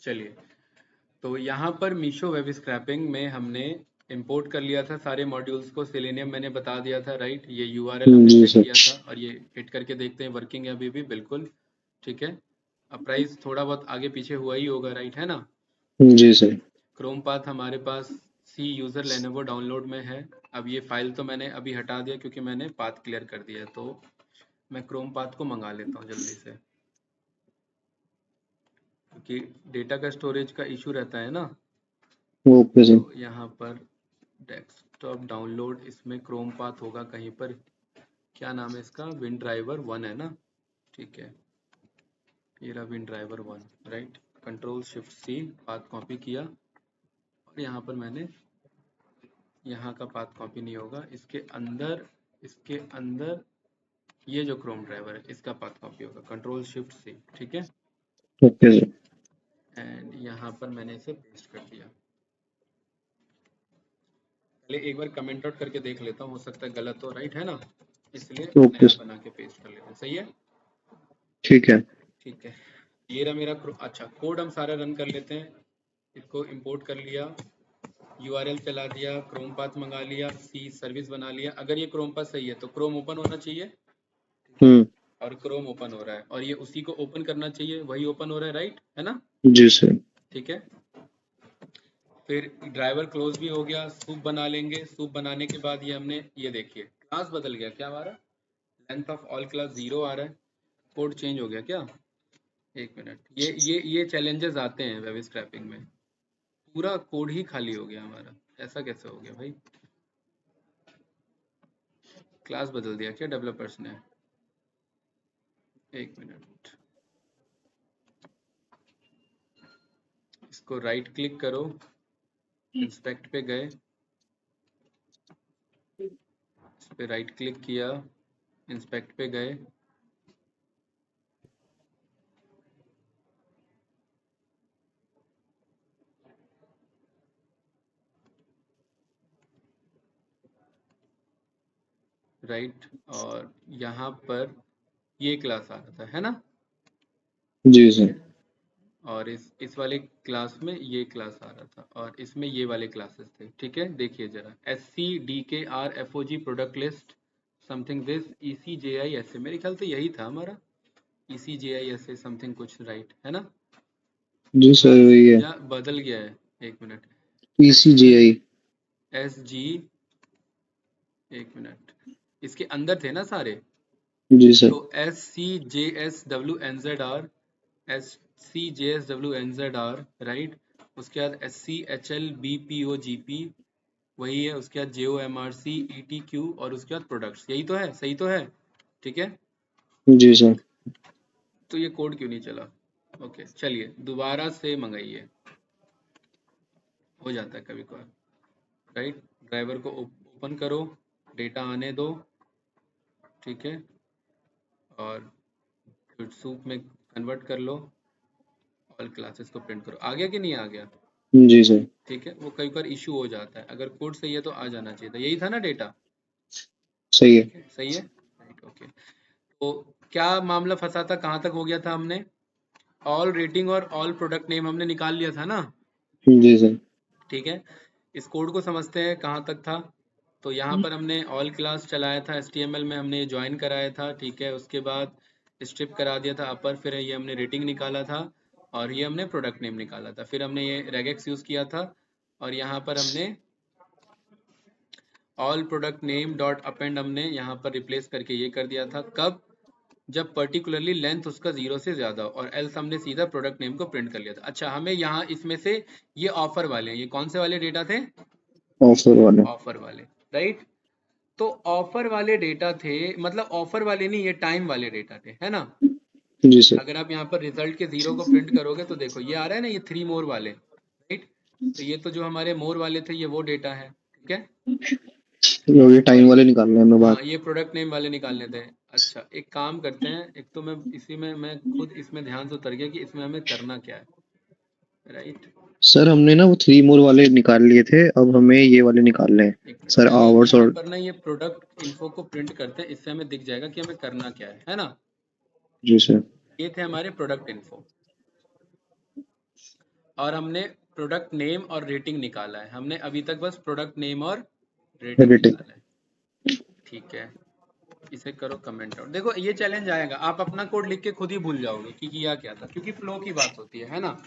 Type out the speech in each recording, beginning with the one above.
चलिए, तो यहाँ पर मीशो वेब स्क्रैपिंग में हमने इंपोर्ट कर लिया था सारे मॉड्यूल्स को। सेलेनियम मैंने बता दिया था, राइट। ये यूआरएल हमने जी सेट सर। किया था और ये हिट करके देखते हैं वर्किंग है अभी भी, बिल्कुल ठीक है। अब प्राइस थोड़ा बहुत आगे पीछे हुआ ही होगा, राइट, है ना। जी सर। क्रोम पाथ हमारे पास सी यूज़र लेनोवो डाउनलोड में है। अब ये फाइल तो मैंने अभी हटा दिया क्योंकि मैंने पाथ क्लियर कर दिया, तो मैं क्रोम पाथ को मंगा लेता हूँ जल्दी से, क्योंकि डेटा का स्टोरेज का इशू रहता है ना। Okay sir. तो यहाँ पर डेस्कटॉप डाउनलोड, इसमें क्रोम पाथ होगा कहीं पर। क्या नाम है इसका? विन ड्राइवर 1 है ना, ठीक है। ये रहा win driver 1, right. Control shift C, path copy किया और यहाँ पर मैंने, यहाँ का पाथ कॉपी नहीं होगा, इसके अंदर ये जो क्रोम ड्राइवर है इसका पाथ कॉपी होगा, कंट्रोल शिफ्ट सी, ठीक है। Okay sir. एंड यहाँ पर मैंने इसे पेस्ट कर दिया। पहले एक बार कमेंट आउट करके देख लेता हूँ, हो सकता है गलत हो, राइट है ना, इसलिए ओके नया सर। बना के पेस्ट कर लेता हूँ। सही है, ठीक है। ठीक है। ये रहा मेरा अच्छा कोड, हम सारा रन कर लेते हैं। इसको इंपोर्ट कर लिया, यूआरएल चला दिया, क्रोम पाथ मंगा लिया, सी सर्विस बना लिया। अगर ये क्रोम पाथ सही है तो क्रोम ओपन होना चाहिए, ठीक है। हम्म। और क्रोम ओपन हो रहा है और ये उसी को ओपन करना चाहिए, वही ओपन हो रहा है, राइट है ना, जी सर। ठीक है। फिर ड्राइवर क्लोज भी हो गया, सूप बना लेंगे। सूप बनाने के बाद ये हमने, ये देखिए क्लास बदल गया क्या हमारा, लेंथ ऑफ ऑल क्लास 0 आ रहा है। कोड चेंज हो गया क्या? एक मिनट, ये चैलेंजेस आते हैं वेब स्क्रैपिंग में। पूरा कोड ही खाली हो गया हमारा, ऐसा कैसे हो गया भाई? क्लास बदल दिया क्या डेवलपर्स ने? एक मिनट, इसको राइट क्लिक करो, इंस्पेक्ट पे गए, इस पे राइट क्लिक किया, इंस्पेक्ट पे गए, राइट, और यहाँ पर ये क्लास आ रहा था, है ना, जी ठीक सर। है। और इस वाले क्लास में ये क्लास आ रहा था और इसमें ये वाले क्लासेस थे, ठीक है। देखिए जरा, S C D K R F O G product list something this E C J I S A, मेरे ख्याल से यही था हमारा, E C J I S A something कुछ, राइट है ना, जी सर वही है। या बदल गया है? एक minute, S C ECGI। S G, एक मिनट, इसके अंदर थे ना सारे। जी सर। तो S C J S W N Z R, S C J S W N Z R, right. उसके बाद S C H L B P O G P, वही है। उसके बाद J O M R C E T Q, और उसके बाद products. यही तो है, सही तो है, ठीक है। जी सर। तो ये कोड क्यों नहीं चला? ओके चलिए, दोबारा से मंगाइए, हो जाता है कभी कभार, राइट। ड्राइवर को ओपन करो, डेटा आने दो, ठीक है, और फिर सूप में कन्वर्ट कर लो, ऑल क्लासेस को प्रिंट करो। आ गया कि नहीं आ गया? जी सर। ठीक है, वो कई बार इशू हो जाता है। अगर कोड सही है तो आ जाना चाहिए था, यही था ना डेटा, सही है। ठीक है, सही है, राइट, ओके। तो क्या मामला फंसा था, कहाँ तक हो गया था हमने? ऑल रेटिंग और ऑल प्रोडक्ट नेम हमने निकाल लिया था ना, जी सर। ठीक है। इस कोड को समझते हैं कहाँ तक था। तो यहाँ पर हमने ऑल क्लास चलाया था, HTML में हमने ज्वाइन कराया था, ठीक है। उसके बाद स्ट्रिप करा दिया था अपर, फिर ये हमने रेटिंग निकाला था और ये हमने प्रोडक्ट नेम निकाला था। फिर हमने ये रेगेक्स यूज़ किया था और यहाँ पर हमने all product name dot append हमने यहाँ पर रिप्लेस करके ये कर दिया था। कब? जब पर्टिकुलरली लेंथ उसका 0 से ज़्यादा हो, और एल्स हमने सीधा प्रोडक्ट नेम को प्रिंट कर लिया था। अच्छा, हमें यहाँ इसमें से ये ऑफर वाले, ये कौन से वाले डेटा थे? ऑफर वाला। ऑफर वाले, राइट। तो ऑफर वाले डेटा थे, मतलब ऑफर वाले नहीं, ये टाइम वाले डेटा थे, है ना। जी सर। अगर आप यहाँ पर रिजल्ट के 0 को प्रिंट करोगे तो देखो ये आ रहा है ना, ये 3 मोर वाले, राइट। तो ये तो जो हमारे मोर वाले थे ये वो डेटा है, ठीक है। तो ये और टाइम वाले निकालने हैं हमें हाँ, बाहर। ये प्रोडक्ट नेम वाले निकालने थे। अच्छा, एक काम करते हैं, एक तो मैं इसी में, मैं खुद इसमें ध्यान से उतर गया कि इसमें हमें करना क्या है, राइट। सर हमने ना वो 3 मोर वाले निकाल लिए थे, अब हमें ये वाले निकालने हैं। एक मिनट, सर पहले आवर्स यहाँ और। पर ना ये प्रोडक्ट इन्फो को प्रिंट करते हैं, इससे हमें दिख जाएगा कि हमें करना क्या है ना। जी सर। ये थे हमारे प्रोडक्ट इन्फो, और हमने प्रोडक्ट नेम और रेटिंग निकाला है। हमने अभी तक बस प्रोडक्ट नेम और रेटिंग रेटिंग। निकाला है। ठीक है, इसे करो कमेंट आउट। देखो ये चैलेंज आएगा, आप अपना कोड लिख के खुद ही भूल जाओगे कि किया क्या था, क्योंकि फ्लो की बात होती है ना।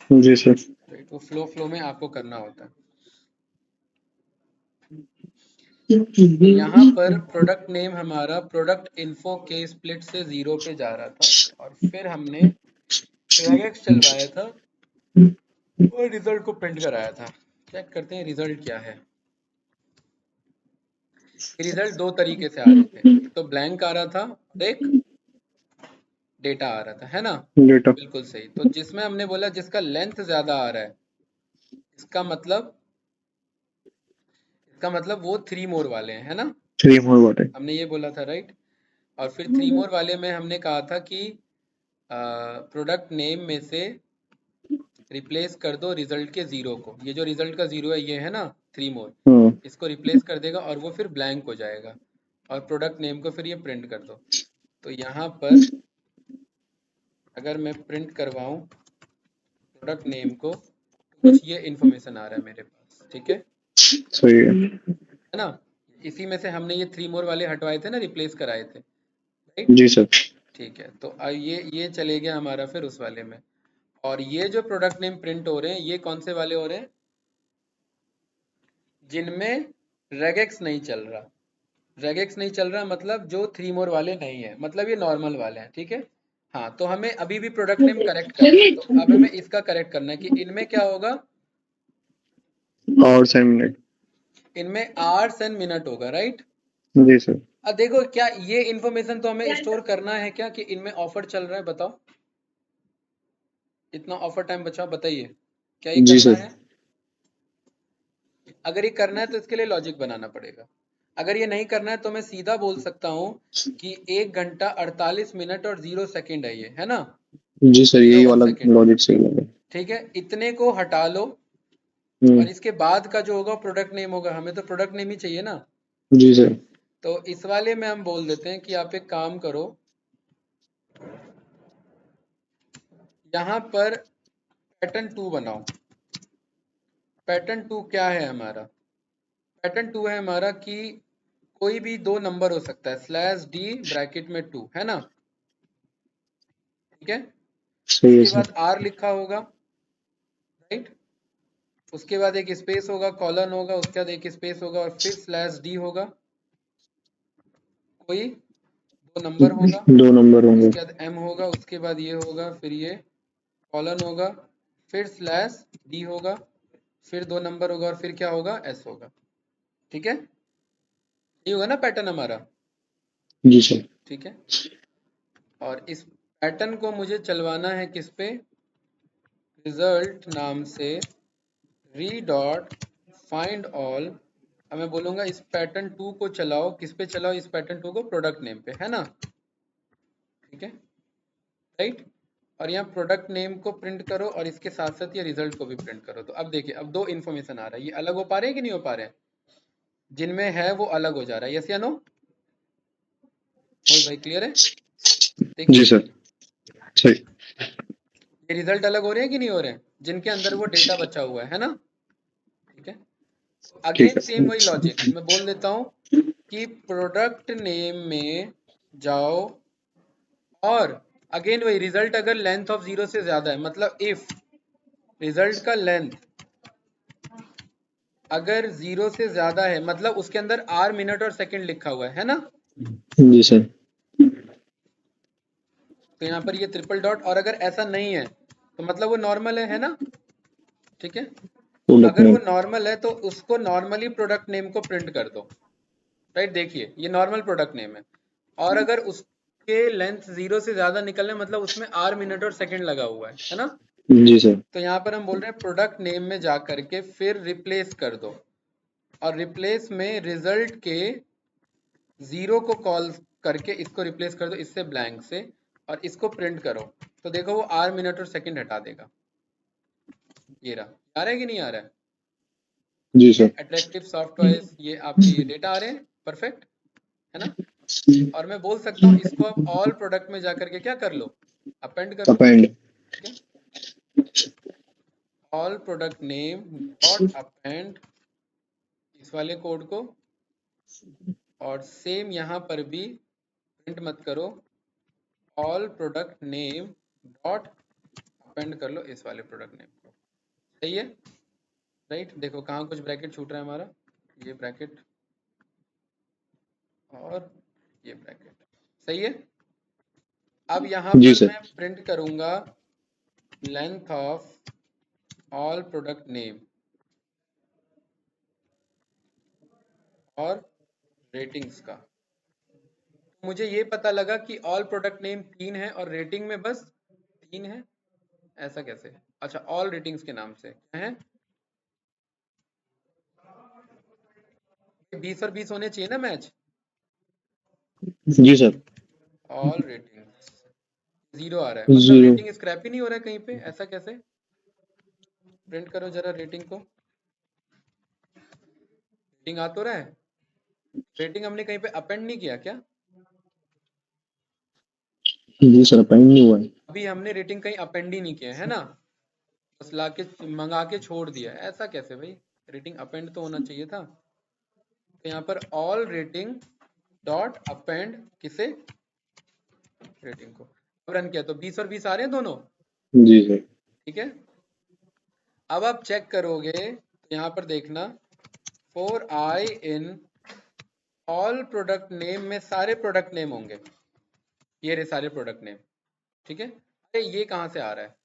जी सर। राइट, वो फ्लो में आपको करना होता है। तो यहाँ पर प्रोडक्ट नेम हमारा प्रोडक्ट इन्फो के स्प्लिट से 0 पे जा रहा था, और फिर हमने regex चलवाया था और रिजल्ट को प्रिंट कराया था। चेक करते हैं रिजल्ट क्या है। रिजल्ट दो तरीके से आ रहे थे, एक तो ब्लैंक आ रहा था और एक डेटा आ रहा था, है ना। डेटा। बिल्कुल सही। तो जिसमें हमने बोला जिसका लेंथ ज्यादा आ रहा है, इसका मतलब वो 3 मोर वाले हैं, है ना। 3 मोर वाले। हमने ये बोला था, राइट। और फिर 3 मोर वाले में हमने कहा था कि प्रोडक्ट नेम में से रिप्लेस कर दो रिजल्ट के 0 को। ये जो रिजल्ट का 0 है ये है ना 3 मोर, इसको रिप्लेस कर देगा और वो फिर ब्लैंक हो जाएगा, और प्रोडक्ट नेम को फिर ये प्रिंट कर दो। तो यहाँ पर अगर मैं प्रिंट करवाऊँ प्रोडक्ट नेम को, तो कुछ ये इन्फॉर्मेशन आ रहा है मेरे पास, ठीक है सही है ना। इसी में से हमने ये 3 मोर वाले हटवाए थे ना, रिप्लेस कराए थे, राइट। जी सर। ठीक है, तो अब ये चले गया हमारा फिर उस वाले में। और ये जो प्रोडक्ट नेम प्रिंट हो रहे हैं ये कौन से वाले हो रहे हैं, जिनमें रेगेक्स नहीं चल रहा। रेगेक्स नहीं चल रहा मतलब जो 3 मोर वाले नहीं है, मतलब ये नॉर्मल वाले हैं, ठीक है। हाँ, तो हमें अभी भी प्रोडक्ट नेम करेक्ट करना है, तो अब हमें इसका करेक्ट करना है कि इनमें क्या होगा, आवर्स एंड मिनट। इनमें आवर्स एंड मिनट होगा, राइट। जी सर। अब देखो क्या ये इन्फॉर्मेशन तो हमें स्टोर करना है क्या, कि इनमें ऑफर चल रहा है, बताओ इतना ऑफर टाइम बचा, बताइए क्या ये जी करना सर। है। अगर ये करना है तो इसके लिए लॉजिक बनाना पड़ेगा। अगर ये नहीं करना है तो मैं सीधा बोल सकता हूँ कि 1 घंटा 48 मिनट और 0 सेकंड है ये, है ना। जी सर, यही 01 वाला सेकंड, लॉजिक सही लगा। ठीक है। इतने को हटा लो और इसके बाद का जो होगा प्रोडक्ट नेम होगा, हमें तो प्रोडक्ट नेम ही चाहिए ना। जी सर। तो इस वाले में हम बोल देते हैं कि आप एक काम करो, यहाँ पर पैटर्न 2 बनाओ। पैटर्न 2 क्या है हमारा, पैटर्न 2 है हमारा कि कोई भी 2 नंबर हो सकता है, /d ब्रैकेट में 2, है ना, ठीक है। सही है उसके सर। बाद r लिखा होगा, राइट। उसके बाद एक स्पेस होगा, कॉलन होगा, उसके बाद एक स्पेस होगा और फिर /d होगा। कोई 2 नंबर होगा, 2 नंबर होंगे। उसके बाद m होगा, उसके बाद ये होगा, फिर ये कॉलन होगा, फिर /d होगा, फिर 2 नंबर होगा और फिर क्या होगा, s होगा, ठीक है। ये होगा ना पैटर्न हमारा, जी सर। ठीक है। और इस पैटर्न को मुझे चलवाना है किस पे, रिजल्ट नाम से री डॉट फाइंड ऑल। अब मैं बोलूंगा इस पैटर्न 2 को चलाओ, किस पे चलाओ, इस पैटर्न 2 को प्रोडक्ट नेम पे, है ना, ठीक है, राइट। और यहाँ प्रोडक्ट नेम को प्रिंट करो और इसके साथ साथ ये रिजल्ट को भी प्रिंट करो। तो अब देखिए अब 2 इन्फॉर्मेशन आ रहा है, ये अलग हो पा रहे हैं कि नहीं हो पा रहे हैं, जिनमें है वो अलग हो जा रहा है, यस या नो। मोहित भाई क्लियर है, देखिए जी सर। सही। ये रिजल्ट अलग हो रहे हैं कि नहीं हो रहे हैं, जिनके अंदर वो डेटा बचा हुआ है ना, ठीक है। ठीक अगेन सेम वही है। लॉजिक मैं बोल देता हूँ कि प्रोडक्ट नेम में जाओ और अगेन वही रिजल्ट अगर लेंथ ऑफ 0 से ज्यादा है, मतलब इफ रिजल्ट का लेंथ अगर 0 से ज्यादा है, मतलब उसके अंदर आर मिनट और सेकंड लिखा हुआ है ना, जी सर। तो यहाँ पर ये ट्रिपल डॉट। और अगर ऐसा नहीं है तो मतलब वो नॉर्मल है ना, ठीक है। तो प्रोडक्ट अगर वो नेम। नॉर्मल है तो उसको नॉर्मली प्रोडक्ट नेम को प्रिंट कर दो, राइट। देखिए ये नॉर्मल प्रोडक्ट नेम है, और अगर उसके लेंथ 0 से ज्यादा निकलने मतलब उसमें आर मिनट और सेकंड लगा हुआ है ना। जी सर। तो यहाँ पर हम बोल रहे हैं प्रोडक्ट नेम में जा करके फिर रिप्लेस कर दो, और रिप्लेस में रिजल्ट के 0 को कॉल करके इसको रिप्लेस कर दो इससे ब्लैंक से, और इसको प्रिंट करो। तो देखो वो आर मिनट और सेकंड हटा देगा। ये रहा, आ रहा है कि नहीं आ रहा है, जी ठीक है। सर। अट्रैक्टिव सॉफ्टवेयर ये आपके डेटा आ रहे हैं, परफेक्ट है ना। और मैं बोल सकता हूँ इसको आप ऑल प्रोडक्ट में जाकर के क्या कर लो, अपेंड कर लो, अपेंड। ठीक है। All product name dot append इस वाले कोड को, और सेम यहाँ पर भी प्रिंट मत करो, all product name dot append कर लो इस वाले प्रोडक्ट नेम को। सही है, राइट। देखो कहाँ कुछ ब्रैकेट छूट रहा है हमारा, ये ब्रैकेट और ये ब्रैकेट। सही है। अब यहाँ जी पर सर। मैं प्रिंट करूंगा length of all product name और रेटिंग्स का। मुझे ये पता लगा कि ऑल प्रोडक्ट नेम 3 है और रेटिंग में बस 3 है। ऐसा कैसे? अच्छा, ऑल रेटिंग्स के नाम से क्या है? 20 और 20 होने चाहिए ना मैच। जी सर। ऑल रेटिंग्स 0 आ रहा है, मतलब 0। रेटिंग स्क्रैप ही नहीं हो रहा है कहीं पे। ऐसा कैसे? प्रिंट करो जरा रेटिंग को। रेटिंग आ तो रहा है। रेटिंग हमने कहीं पे अपेंड नहीं किया क्या? जी सर, अपेंड नहीं हुआ है। अभी हमने रेटिंग कहीं अपेंड ही नहीं किया है ना, बस लाके मंगा के छोड़ दिया। ऐसा कैसे भाई? रेटिंग अपेंड तो होना चाहिए था। तो यहाँ पर ऑल रेटिंग डॉट अपेंड किसे? रेटिंग को। अब रन किया तो 20 और 20 आ रहे हैं दोनों। जी सर। ठीक है। अब आप चेक करोगे तो यहाँ पर देखना, for I in all product name में सारे प्रोडक्ट नेम होंगे, ये रहे सारे प्रोडक्ट नेम। ठीक है। अरे ये कहाँ से आ रहा है?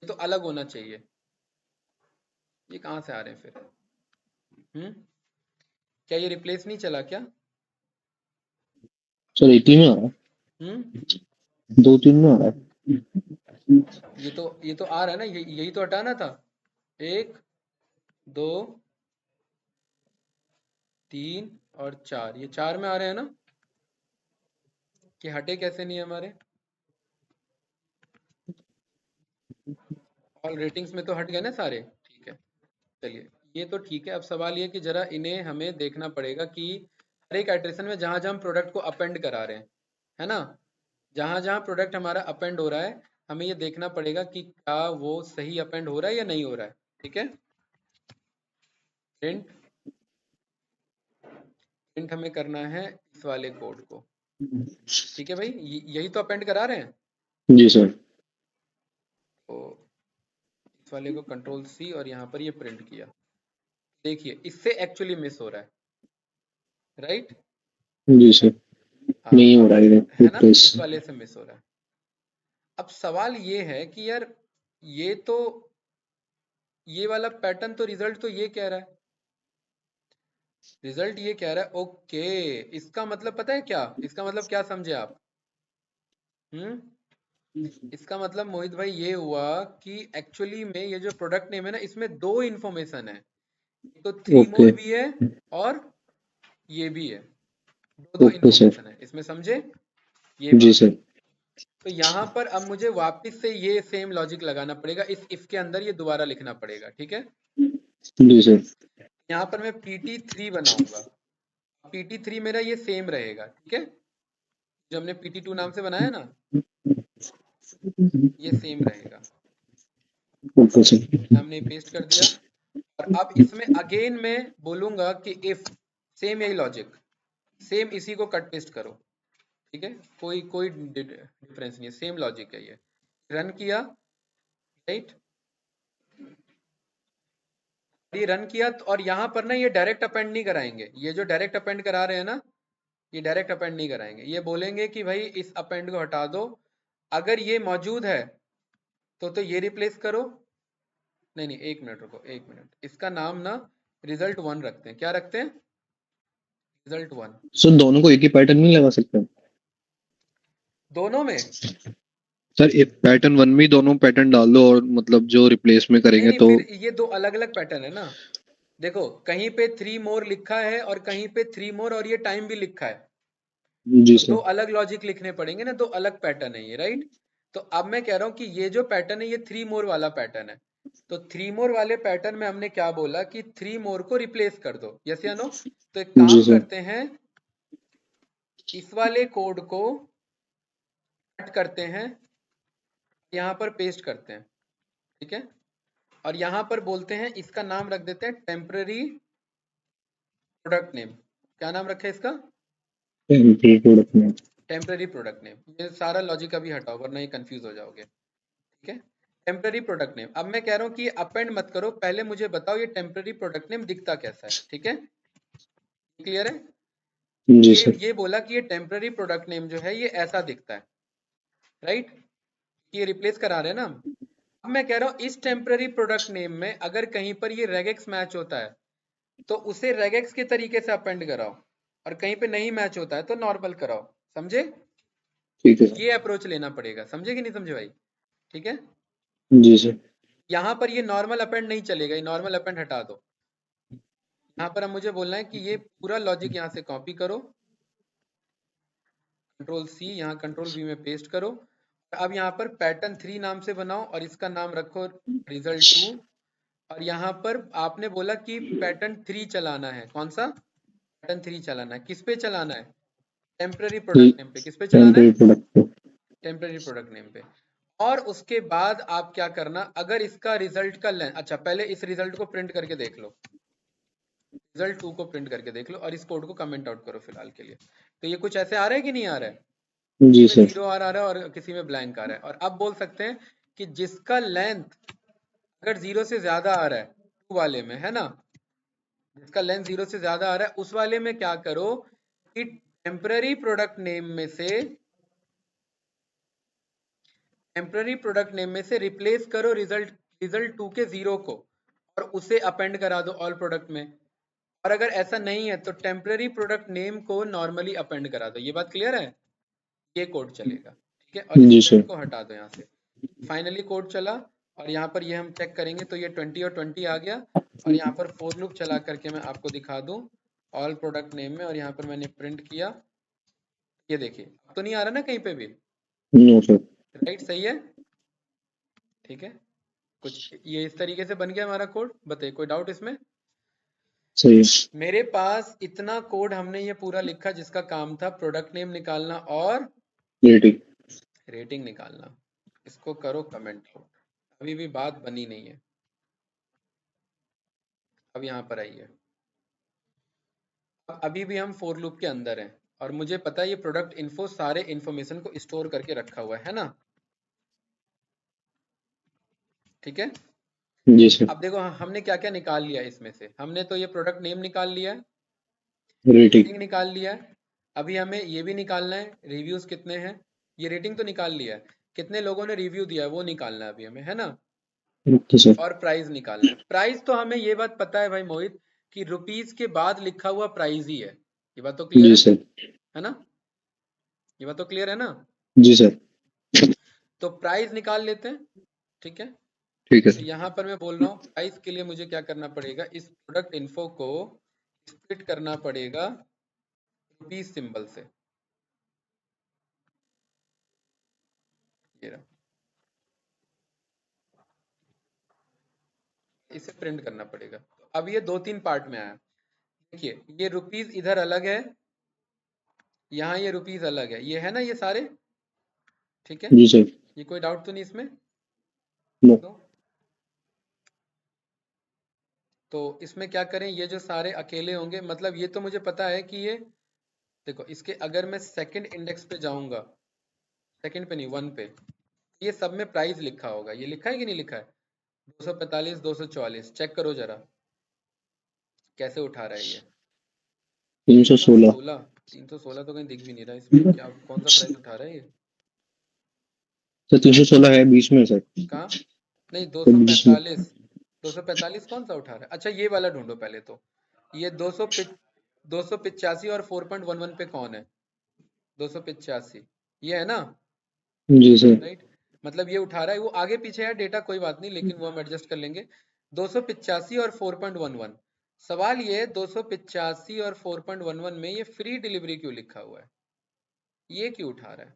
ये तो अलग होना चाहिए। ये कहाँ से आ रहे हैं फिर? क्या ये रिप्लेस नहीं चला क्या? सर 80 में आ रहा है, हम्म 2-3 में आ रहा है। ये तो आ रहा है ना, यही तो हटाना था। 1 2 3 और 4, ये 4 में आ रहे हैं ना, कि हटे कैसे नहीं हमारे? ऑल रेटिंग्स में तो हट गए ना सारे। ठीक है, चलिए ये तो ठीक है। अब सवाल ये कि जरा इन्हें हमें देखना पड़ेगा कि हर एक आइटरेशन में जहां जहां हम प्रोडक्ट को अपेंड करा रहे हैं, है ना, जहां जहां प्रोडक्ट हमारा अपेंड हो रहा है, हमें ये देखना पड़ेगा कि क्या वो सही अपेंड हो रहा है या नहीं हो रहा है। ठीक है। प्रिंट प्रिंट हमें करना है इस वाले कोड को। ठीक है भाई, यही तो अपेंड करा रहे हैं। जी सर। तो इस वाले को कंट्रोल सी और यहाँ पर ये प्रिंट किया। देखिए इससे एक्चुअली मिस हो रहा है, राइट। जी सर, हाँ, नहीं हो रहा है है ना, रिप्लेस। इस वाले से मिस हो रहा है। अब सवाल ये है कि यार ये तो, ये वाला पैटर्न तो रिजल्ट तो ये कह रहा है, रिजल्ट ये कह रहा है। ओके, इसका मतलब पता है क्या? इसका मतलब क्या समझे आप? इसका मतलब मोहित भाई ये हुआ कि एक्चुअली में ये जो प्रोडक्ट नेम है ना, इसमें दो इन्फॉर्मेशन है। तो 3 ओके। मोर भी है और ये भी है। दो दो ओके सर। इन्फॉर्मेशन है इसमें, समझे ये जी बात? सर। तो यहाँ पर अब मुझे वापस से ये सेम लॉजिक लगाना पड़ेगा, इस इफ के अंदर ये दोबारा लिखना पड़ेगा। ठीक है। जी सर। यहाँ पर मैं PT3 बनाऊंगा। PT3 मेरा ये सेम रहेगा। ठीक है, जो हमने PT2 नाम से बनाया ना, ये सेम रहेगा। Okay sir. हमने पेस्ट कर दिया। और अब इसमें अगेन मैं बोलूंगा कि इफ, सेम यही लॉजिक, सेम इसी को कट पेस्ट करो। ठीक है, कोई कोई डिफरेंस नहीं है, सेम लॉजिक है ये। रन किया, राइट, ये रन किया और यहाँ पर ना ये डायरेक्ट अपेंड नहीं कराएंगे। ये जो डायरेक्ट अपेंड करा रहे हैं ना, ये डायरेक्ट अपेंड नहीं कराएंगे। ये बोलेंगे कि भाई इस अपेंड को हटा दो, अगर ये मौजूद है तो ये रिप्लेस करो। नहीं नहीं, एक मिनट रुको, एक मिनट, इसका नाम ना result1 रखते हैं। क्या रखते हैं? result1। सर दोनों को एक ही पैटर्न नहीं लगा सकते? दोनों में? सर एक पैटर्न वन में ही दोनों पैटर्न डाल दो, और मतलब जो रिप्लेस में नहीं करेंगे नहीं, तो। फिर ये दो अलग अलग पैटर्न है ना। देखो कहीं पे 3 मोर लिखा है और कहीं पे 3 मोर और ये टाइम भी लिखा है। जी तो दो सर। अलग लॉजिक लिखने पड़ेंगे ना, दो अलग पैटर्न है ये, राइट। तो अब मैं कह रहा हूं कि ये जो पैटर्न है ये 3 मोर वाला पैटर्न है। तो 3 मोर वाले पैटर्न में हमने क्या बोला कि 3 मोर को रिप्लेस कर दो, यस या नो? तो एक जी काम सर। करते हैं, इस वाले कोड को कट करते हैं, यहाँ पर पेस्ट करते हैं। ठीक है, और यहाँ पर बोलते हैं, इसका नाम रख देते हैं टेम्पररी प्रोडक्ट नेम। क्या नाम रखा है इसका? Temporary product name. Temporary product name. ये सारा लॉजिक अभी हटाओ वरना ये कंफ्यूज हो जाओगे। ठीक है, टेम्पररी प्रोडक्ट नेम। अब मैं कह रहा हूँ कि अपेंड मत करो, पहले मुझे बताओ ये टेम्पररी प्रोडक्ट नेम दिखता कैसा है। ठीक है, क्लियर है? जी सर। ये बोला कि ये टेम्पररी प्रोडक्ट नेम जो है ये ऐसा दिखता है, राइट? ये रिप्लेस करा रहे हैं ना। अब मैं कह रहा हूँ इस टेम्पररी प्रोडक्ट नेम में अगर कहीं पर ये रेगेक्स मैच होता है तो उसे रेगेक्स के तरीके से अपेंड कराओ, और कहीं पे नहीं मैच होता है तो नॉर्मल कराओ। समझे? ठीक है सर। ये अप्रोच लेना पड़ेगा। समझे कि नहीं समझे भाई? ठीक है, जी सर। यहाँ पर ये नॉर्मल अपेंड नहीं चलेगा, ये नॉर्मल अपेंड हटा दो। यहाँ पर अब मुझे बोलना है कि ये पूरा लॉजिक यहाँ से कॉपी करो, कंट्रोल सी, यहाँ कंट्रोल वी में पेस्ट करो। अब यहाँ पर पैटर्न 3 नाम से बनाओ और इसका नाम रखो रिजल्ट 2। और यहाँ पर आपने बोला कि पैटर्न 3 चलाना है। कौन सा पैटर्न 3 चलाना है? किस पे चलाना है? टेम्पररी प्रोडक्ट नेम पे। किस पे चलाना है? Temporary product. Temporary product name पे। और उसके बाद आप क्या करना, अगर इसका रिजल्ट का लेंथ, अच्छा पहले इस रिजल्ट को प्रिंट करके देख लो, रिजल्ट 2 को प्रिंट करके देख लो और इस कोड को कमेंट आउट करो फिलहाल के लिए। तो ये कुछ ऐसे आ रहा है कि नहीं आ रहा है? जी किसी में सर। 0 आ रहा है और किसी में ब्लैंक आ रहा है। और अब बोल सकते हैं कि जिसका लेंथ अगर 0 से ज्यादा आ रहा है 2 वाले में, है ना, जिसका लेंथ 0 से ज्यादा आ रहा है उस वाले में क्या करो कि टेम्पररी प्रोडक्ट नेम में से, टेम्पररी प्रोडक्ट नेम में से रिप्लेस करो रिजल्ट 2 के 0 को और उसे अपेंड करा दो ऑल प्रोडक्ट में। और अगर ऐसा नहीं है तो टेम्पररी प्रोडक्ट नेम को नॉर्मली अपेंड करा दो। ये बात क्लियर है? ये कोड चलेगा। ठीक है, और इस जी प्रिंट सर। को हटा दो यहाँ से। फाइनली कोड चला और यहाँ पर ये हम चेक करेंगे तो ये 20 और 20 आ गया। और यहाँ पर फोर लूप चला करके मैं आपको दिखा दूं ऑल प्रोडक्ट नेम में, और यहाँ पर मैंने प्रिंट किया। ये देखिए, अब तो नहीं आ रहा ना कहीं पे भी? No sir. राइट, सही है। ठीक है, कुछ ये इस तरीके से बन गया हमारा कोड। बताइए, कोई डाउट इसमें? सही है। मेरे पास इतना कोड हमने ये पूरा लिखा जिसका काम था प्रोडक्ट नेम निकालना और रेटिंग। रेटिंग निकालना। इसको करो कमेंट आउट। अभी भी बात बनी नहीं है। अब यहाँ पर आइए, अभी भी हम फोर लूप के अंदर हैं और मुझे पता है ये प्रोडक्ट इन्फो सारे इन्फॉर्मेशन को स्टोर करके रखा हुआ है ना। ठीक है, जी सर। अब देखो हमने क्या क्या निकाल लिया इसमें से। हमने तो ये प्रोडक्ट नेम निकाल लिया है, रेटिंग। रेटिंग निकाल लिया है। अभी हमें ये भी निकालना है रिव्यूज कितने हैं। ये रेटिंग तो निकाल लिया है, कितने लोगों ने रिव्यू दिया है वो निकालना है अभी हमें, है ना। Okay sir. और प्राइस निकालना है। प्राइस तो हमें ये बात पता है भाई मोहित कि रुपीस के बाद लिखा हुआ प्राइस ही है। ये बात तो क्लियर जी सर। है ना? ये बात तो क्लियर है ना? जी सर। तो प्राइस निकाल लेते हैं। ठीक है, ठीक है तो सर। यहाँ पर मैं बोल रहा हूँ प्राइस के लिए मुझे क्या करना पड़ेगा, इस प्रोडक्ट इन्फो को स्प्लिट करना पड़ेगा रुपीस सिंबल से। ये रहा, इसे प्रिंट करना पड़ेगा। अब ये 2-3 पार्ट में आया। देखिए, ये रुपीस इधर अलग है, यहाँ ये रुपीस अलग है, ये है ना ये सारे। ठीक है, जी सर। ये कोई डाउट तो नहीं इसमें? नो। तो इसमें क्या करें, ये जो सारे अकेले होंगे, मतलब ये तो मुझे पता है कि ये, देखो इसके अगर मैं सेकंड इंडेक्स पे जाऊंगा, सेकंड पे नहीं 1 पे, ये सब में प्राइस लिखा होगा। ये लिखा है कि नहीं लिखा है? 245 244 चेक करो जरा कैसे उठा रहा है ये। 316। 316 तो कहीं दिख भी नहीं रहा इसमें, क्या कौन सा प्राइस उठा रहा है ये? सर 316 है 20 में सर। कहाँ? नहीं, तो 20 में। 245 कौन सा उठा रहा है? अच्छा ये वाला ढूंढो पहले तो। ये 285 और 4.11 पे कौन है? 285 ये है ना, जी सर। राइट? मतलब ये उठा रहा है, वो आगे पीछे है डेटा कोई बात नहीं, लेकिन वो हम एडजस्ट कर लेंगे। 285 और 4.11। सवाल ये है 285 और 4.11 में ये फ्री डिलीवरी क्यों लिखा हुआ है? ये क्यों उठा रहा है?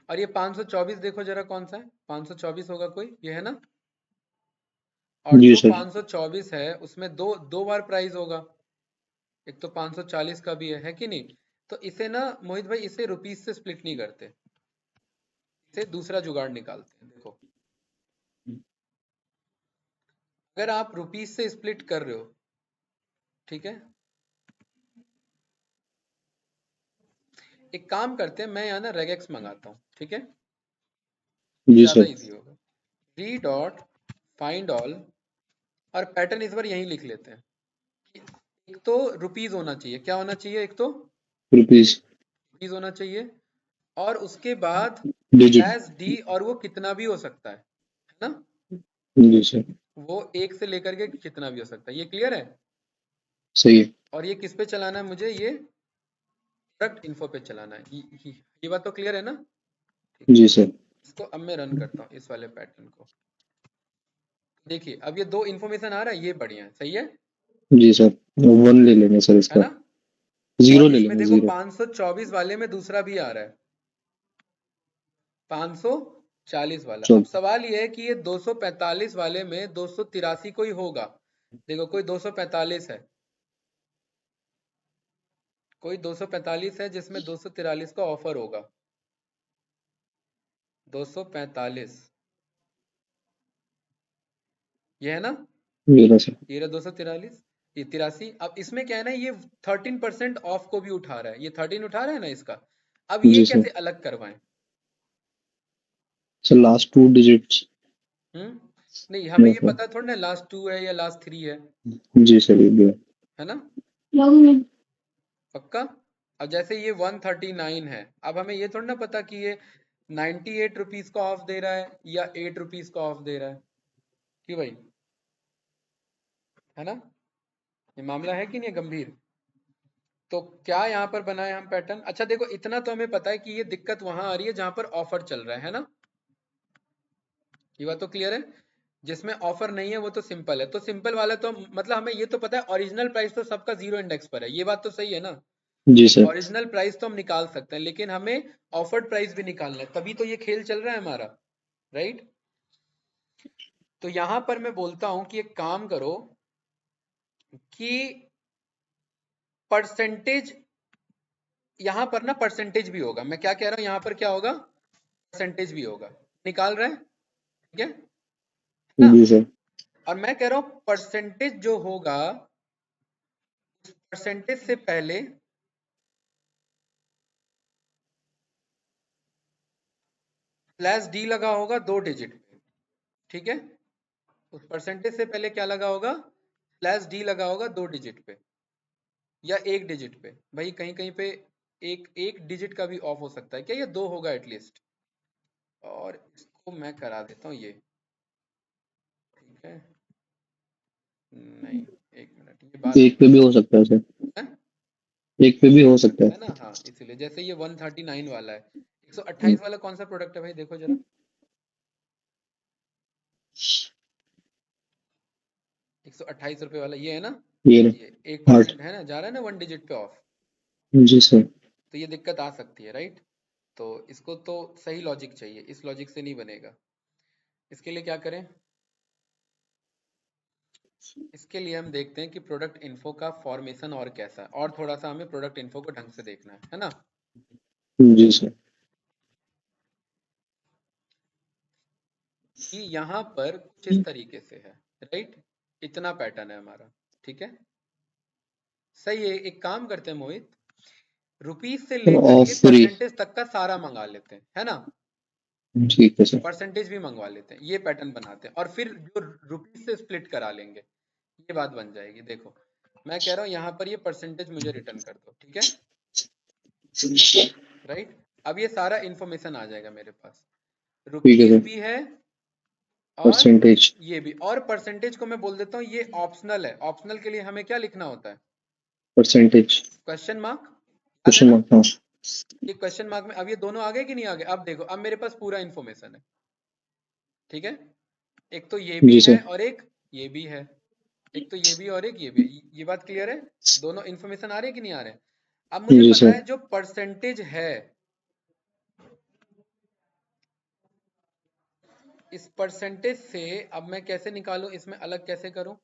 और ये 524 देखो जरा कौन सा है? 524 होगा कोई, ये है ना। और जी जो सर। 524 है उसमें दो बार प्राइस होगा, एक तो 540 का भी है कि नहीं? तो इसे ना मोहित भाई, इसे रुपीस से स्प्लिट नहीं करते। से दूसरा जुगाड़ निकालते हैं। देखो, अगर आप रुपीस से स्प्लिट कर रहे हो, ठीक है, एक काम करते हैं, मैं यहाँ ना रेगेक्स मंगाता हूँ, ठीक है, जी ज्यादा सर। इजी होगा। री डॉट फाइंड ऑल, और पैटर्न इस बार यहीं लिख लेते हैं कि एक तो रुपीस होना चाहिए, क्या होना चाहिए, एक तो रुपीज रुपीस होना चाहिए, और उसके बाद डिजिट। स्लैश डी, और वो कितना भी हो सकता है ना, जी सर। वो एक से लेकर के कितना भी हो सकता है। ये क्लियर है? सही है। और ये किस पे चलाना है मुझे, ये प्रोडक्ट इन्फो पे चलाना है। ये बात तो क्लियर है ना? ठीक है, जी सर। इसको अब मैं रन करता हूँ, इस वाले पैटर्न को। देखिए, अब ये दो इन्फॉर्मेशन आ रहा है, ये बढ़िया है, सही जी सर। 1 ले लेंगे सर है इसका। ना? 0 और ले इसमें लेंगे, देखो 0। 524 वाले में दूसरा भी आ रहा है, 540 वाला। अब चल। सवाल ये है कि ये 245 वाले में 283 कोई होगा। देखो, कोई 245 है, कोई 245 है जिसमें 243 का ऑफर होगा। 245, ये है ना, ये रहा सर। ये रहा 243, ये 83। अब इसमें क्या है ना, ये 13% ऑफ को भी उठा रहा है, ये 13 उठा रहा है ना इसका। अब ये जी सर। कैसे अलग करवाएं? Sir last 2 digits. नहीं, हमें ये ओके। पता थोड़ा ना लास्ट 2 है या लास्ट 3 जी सर, ये भी है। है ना, पक्का। अब जैसे ये 139 है, अब हमें ये थोड़ा ना पता कि ये 98 रुपीज का ऑफ दे रहा है या 8 रुपीज का ऑफ दे रहा है, कि भाई, है ना, ये मामला है कि नहीं गंभीर? तो क्या यहाँ पर बनाए हम पैटर्न? अच्छा देखो, इतना तो हमें पता है कि ये दिक्कत वहां आ रही है जहां पर ऑफर चल रहा है ना, ये बात तो क्लियर है। जिसमें ऑफर नहीं है वो तो सिंपल है, तो सिंपल वाला तो मतलब हमें ये तो पता है ओरिजिनल प्राइस तो सबका जीरो इंडेक्स पर है, ये बात तो सही है ना। जी सर। ओरिजिनल प्राइस तो हम निकाल सकते हैं, लेकिन हमें ऑफर्ड प्राइस भी निकालना है, तभी तो ये खेल चल रहा है हमारा, राइट। तो यहां पर मैं बोलता हूं कि एक काम करो कि परसेंटेज, यहां पर ना परसेंटेज भी होगा। मैं क्या कह रहा हूं, यहां पर क्या होगा, परसेंटेज भी होगा, निकाल रहे हैं, ठीक है ना। जी सर। और मैं कह रहा हूं परसेंटेज जो होगा, परसेंटेज से पहले स्लैश डी लगा होगा 2 डिजिट पे, ठीक है। उस परसेंटेज से पहले क्या लगा होगा, स्लैश डी लगा होगा 2 डिजिट पे या 1 डिजिट पे, भाई कहीं कहीं पे एक एक डिजिट का भी ऑफ हो सकता है क्या, ये 2 होगा एटलीस्ट। और इसको मैं करा देता हूँ ये, ठीक है, नहीं, एक मिनट, ये बाद में एक पे भी हो सकता है सर। है, एक पे भी हो सकता है। है ना, हाँ, इसीलिए जैसे ये 139 वाला है, 128 वाला कौन सा प्रोडक्ट है भाई, देखो जरा, 128 रुपए वाला ये है ना, ये रहा। ये 8। 1% है ना, जा रहा है ना 1 डिजिट पे ऑफ, जी सर। तो ये दिक्कत आ सकती है, राइट। तो इसको तो सही लॉजिक चाहिए, इस लॉजिक से नहीं बनेगा। इसके लिए क्या करें, इसके लिए हम देखते हैं कि प्रोडक्ट इन्फो का फॉर्मेशन और कैसा है, और थोड़ा सा हमें प्रोडक्ट इन्फो को ढंग से देखना है ना। जी सर। कि यहाँ पर कुछ इस तरीके से है, राइट, इतना पैटर्न है हमारा, ठीक है, सही है। एक काम करते हैं मोहित, रुपीस से सर लेकर ऑफ के फ्री। परसेंटेज तक का सारा मंगा लेते हैं, है ना, ठीक है सर। परसेंटेज भी मंगवा लेते हैं, ये पैटर्न बनाते हैं, और फिर जो रुपीस से स्प्लिट करा लेंगे, ये बात बन जाएगी। देखो, मैं कह रहा हूँ यहाँ पर ये परसेंटेज मुझे रिटर्न कर दो, ठीक है, राइट। अब ये सारा इंफॉर्मेशन आ जाएगा मेरे पास, ठीक है रुपीस सर। भी है और परसेंटेज। ये भी। और परसेंटेज को मैं बोल देता हूँ ये ऑप्शनल है, ऑप्शनल के लिए हमें क्या लिखना होता है, परसेंटेज। क्वेश्चन मार्क, याद है क्वेश्चन ना। मार्क, हाँ। ये क्वेश्चन मार्क में अब ये दोनों आ गए कि नहीं आ गए, अब देखो, अब मेरे पास पूरा इन्फॉर्मेशन है, ठीक है। एक तो ये भी जी है सर। और एक ये भी है, एक तो ये भी और एक ये भी है। ये बात क्लियर है, दोनों इन्फॉर्मेशन आ रहे हैं कि नहीं आ रहे हैं। अब मुझे जी पता सर। है जो परसेंटेज है, इस परसेंटेज से अब मैं कैसे निकालूं, इसमें अलग कैसे करूं,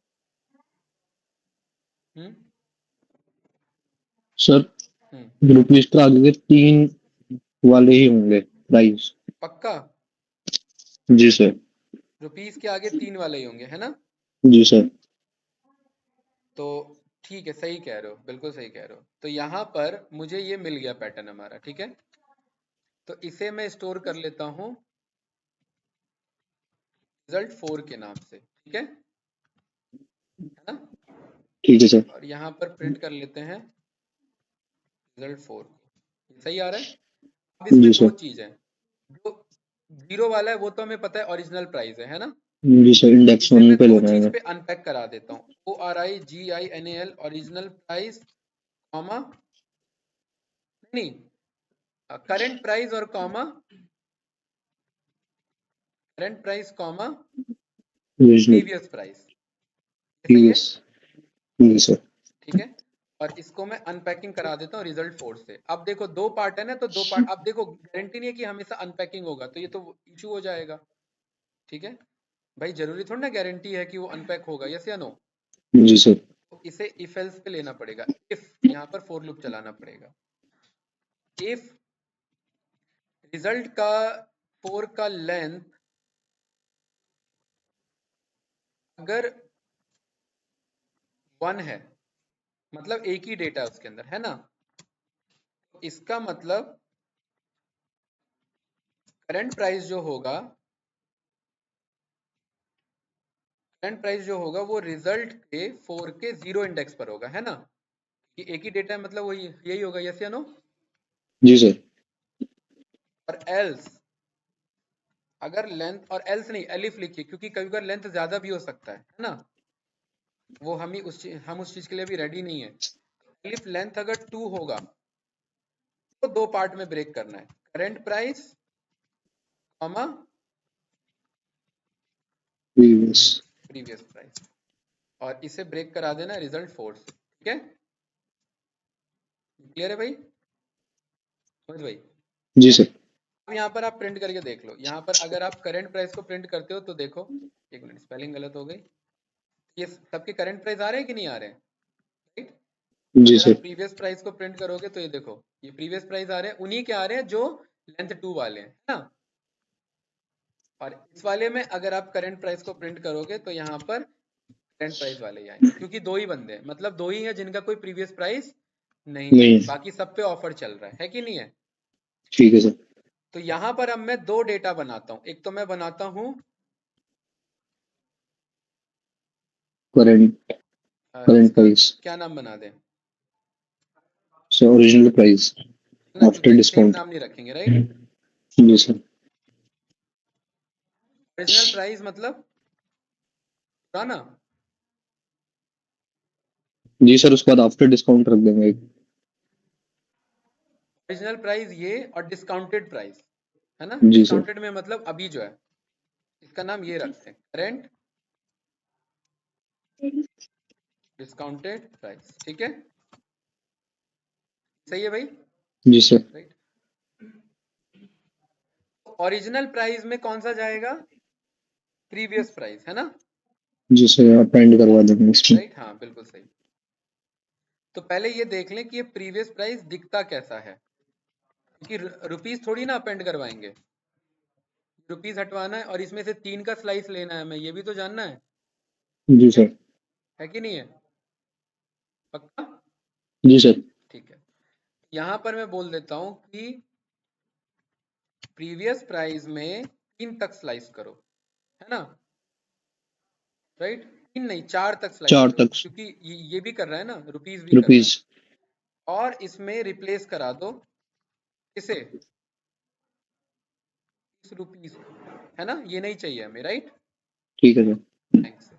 हम्म सर हम्म रुपीज तो आगे के 3 वाले ही होंगे प्राइस। पक्का? जी सर। रुपीस के आगे 3 वाले ही होंगे, है ना? जी सर। तो ठीक है, सही कह रहे हो, बिल्कुल सही कह रहे हो। तो यहाँ पर मुझे ये मिल गया पैटर्न हमारा, ठीक है। तो इसे मैं स्टोर कर लेता हूँ रिजल्ट 4 के नाम से, ठीक है ना? ठीक है सर। और यहाँ पर प्रिंट कर लेते हैं रिजल्ट 4। सही आ रहा है? अब जी इसमें दो सर। चीज है। जो जीरो वाला है वो तो हमें पता है ओरिजिनल प्राइस है ना? जी सर, इंडेक्स इसे 1 मैं पे दो लेना चीज है। पे अनपैक करा देता हूँ, ORIGINAL ओरिजिनल प्राइस, कॉमा नहीं, करंट प्राइस और comma current price comma original. Previous price. सही है, प्रीवियस। जी सर। ठीक है। और इसको मैं अनपैकिंग करा देता हूँ रिजल्ट 4 से। अब देखो दो पार्ट है ना, तो दो पार्ट, अब देखो गारंटी नहीं है कि हमेशा अनपैकिंग होगा, तो ये तो इशू हो जाएगा, ठीक है भाई। जरूरी थोड़ी ना गारंटी है कि वो अनपैक होगा, यस या नो? जी सर। तो इसे इफ एल्स पे लेना पड़ेगा, इफ यहाँ पर फॉर लूप चलाना पड़ेगा। इफ रिजल्ट का 4 का लेंथ अगर 1 है, मतलब एक ही डेटा उसके अंदर है ना, तो इसका मतलब करंट प्राइस जो होगा, करंट प्राइस जो होगा वो रिजल्ट के 4 के 0 इंडेक्स पर होगा, है ना? कि एक ही डेटा है, मतलब वही यही होगा, यस या नो? जी सर। और एल्स अगर लेंथ, और एल्स नहीं एलिफ लिखिए, क्योंकि कभी बार लेंथ ज्यादा भी हो सकता है ना? वो हम उस चीज के लिए भी रेडी नहीं है। एलिफ लेंथ अगर 2 होगा तो दो पार्ट में ब्रेक करना है, current price comma previous. Previous price, और इसे ब्रेक करा देना रिजल्ट 4 से, ठीक है? क्लियर है भाई? समझ भाई? जी सर। अब यहाँ पर आप प्रिंट करके देख लो। यहाँ पर अगर आप करंट प्राइस को प्रिंट करते हो तो देखो, एक मिनट स्पेलिंग गलत हो गई, ये सबके करंट प्राइस आ रहे हैं कि नहीं आ रहे हैं, राइट? जी अगर सर। आप प्रीवियस प्राइस को प्रिंट करोगे तो ये देखो, ये प्रीवियस प्राइस आ रहे हैं, उन्हीं के आ रहे हैं जो लेंथ 2 वाले हैं, है ना? और इस वाले में अगर आप करंट प्राइस को प्रिंट करोगे तो यहाँ पर करंट प्राइस वाले ही आएंगे, क्योंकि दो ही बंदे हैं, मतलब दो ही है जिनका कोई प्रीवियस प्राइस नहीं है, नहीं। बाकी सब पे ऑफर चल रहा है कि नहीं है? ठीक है सर। तो यहाँ पर अब मैं दो डेटा बनाता हूँ। एक तो मैं बनाता हूँ करंट। करंट इसका प्राइस। क्या नाम बना दें, सर ओरिजिनल प्राइस ना, आफ्टर क्योंकि सेम डिस्काउंट। नाम नहीं रखेंगे, राइट? जी सर। ओरिजिनल प्राइस मतलब पुराना, जी सर, उसके बाद आफ्टर डिस्काउंट रख देंगे एक। ओरिजिनल प्राइस ये, और डिस्काउंटेड प्राइस, है ना? जी सर। डिस्काउंटेड में मतलब अभी जो है, इसका नाम ये रखते हैं करेंट डिस्काउंटेड प्राइस, ठीक है? सही है भाई, जी सर। राइट? ओरिजिनल प्राइस में कौन सा जाएगा? प्रीवियस प्राइस, है ना? जी सर, अपेंड करवा देंगे इसमें। राइट, हाँ बिल्कुल सही। तो पहले ये देख लें कि ये प्रीवियस प्राइस दिखता कैसा है, क्योंकि रुपीस थोड़ी ना अपेंड करवाएंगे, रुपीस हटवाना है और इसमें से 3 का स्लाइस लेना है हमें, ये भी तो जानना जी सर। है कि नहीं है? पक्का? जी सर। ठीक है, यहाँ पर मैं बोल देता हूँ कि प्रीवियस प्राइस में 3 तक स्लाइस करो, है ना? राइट, 3 नहीं 4 तक स्लाइस 4 करो, तक। क्योंकि ये भी कर रहा है ना, रुपीस भी कर रहा है। रुपीज। और इसमें रिप्लेस करा दो इसे, इस रुपीस को, है ना? ये नहीं चाहिए हमें, राइट? ठीक है सर। थैंक्स।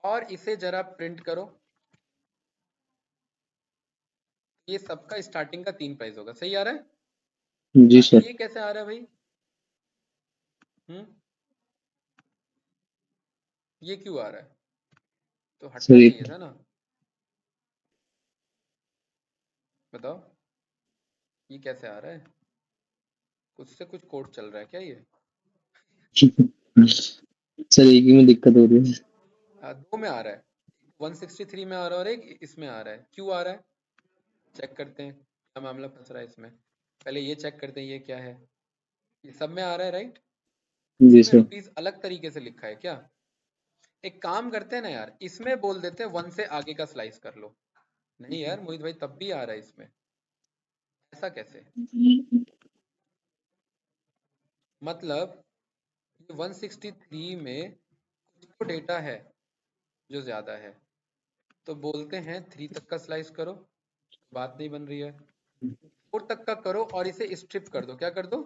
और इसे जरा प्रिंट करो, ये सबका स्टार्टिंग का 3 प्राइस होगा, सही आ रहा है? जी सर। ये कैसे आ रहा है भाई? हम्म, ये क्यों आ रहा है? तो सर हटना एक। चाहिए था ना, बताओ ये कैसे आ रहा है? कुछ से कुछ कोड चल रहा है क्या ये? सर एक ही में दिक्कत हो रही है। दो में आ रहा है, 163 में आ रहा है और एक इसमें आ रहा है, क्यों आ रहा है? चेक करते हैं क्या मामला फंस रहा है इसमें। पहले ये चेक करते हैं ये क्या है, ये सब में आ रहा है राइट? जी इसमें सर। रुपीस अलग तरीके से लिखा है क्या? एक काम करते हैं ना यार, इसमें बोल देते हैं 1 से आगे का स्लाइस कर लो। नहीं यार मोहित भाई, तब भी आ रहा है इसमें, ऐसा कैसे? मतलब ये 163 में कुछ तो डेटा है जो ज्यादा है, तो बोलते हैं 3 तक का स्लाइस करो, बात नहीं बन रही है। 4 तक का करो और इसे स्ट्रिप कर दो। क्या कर दो?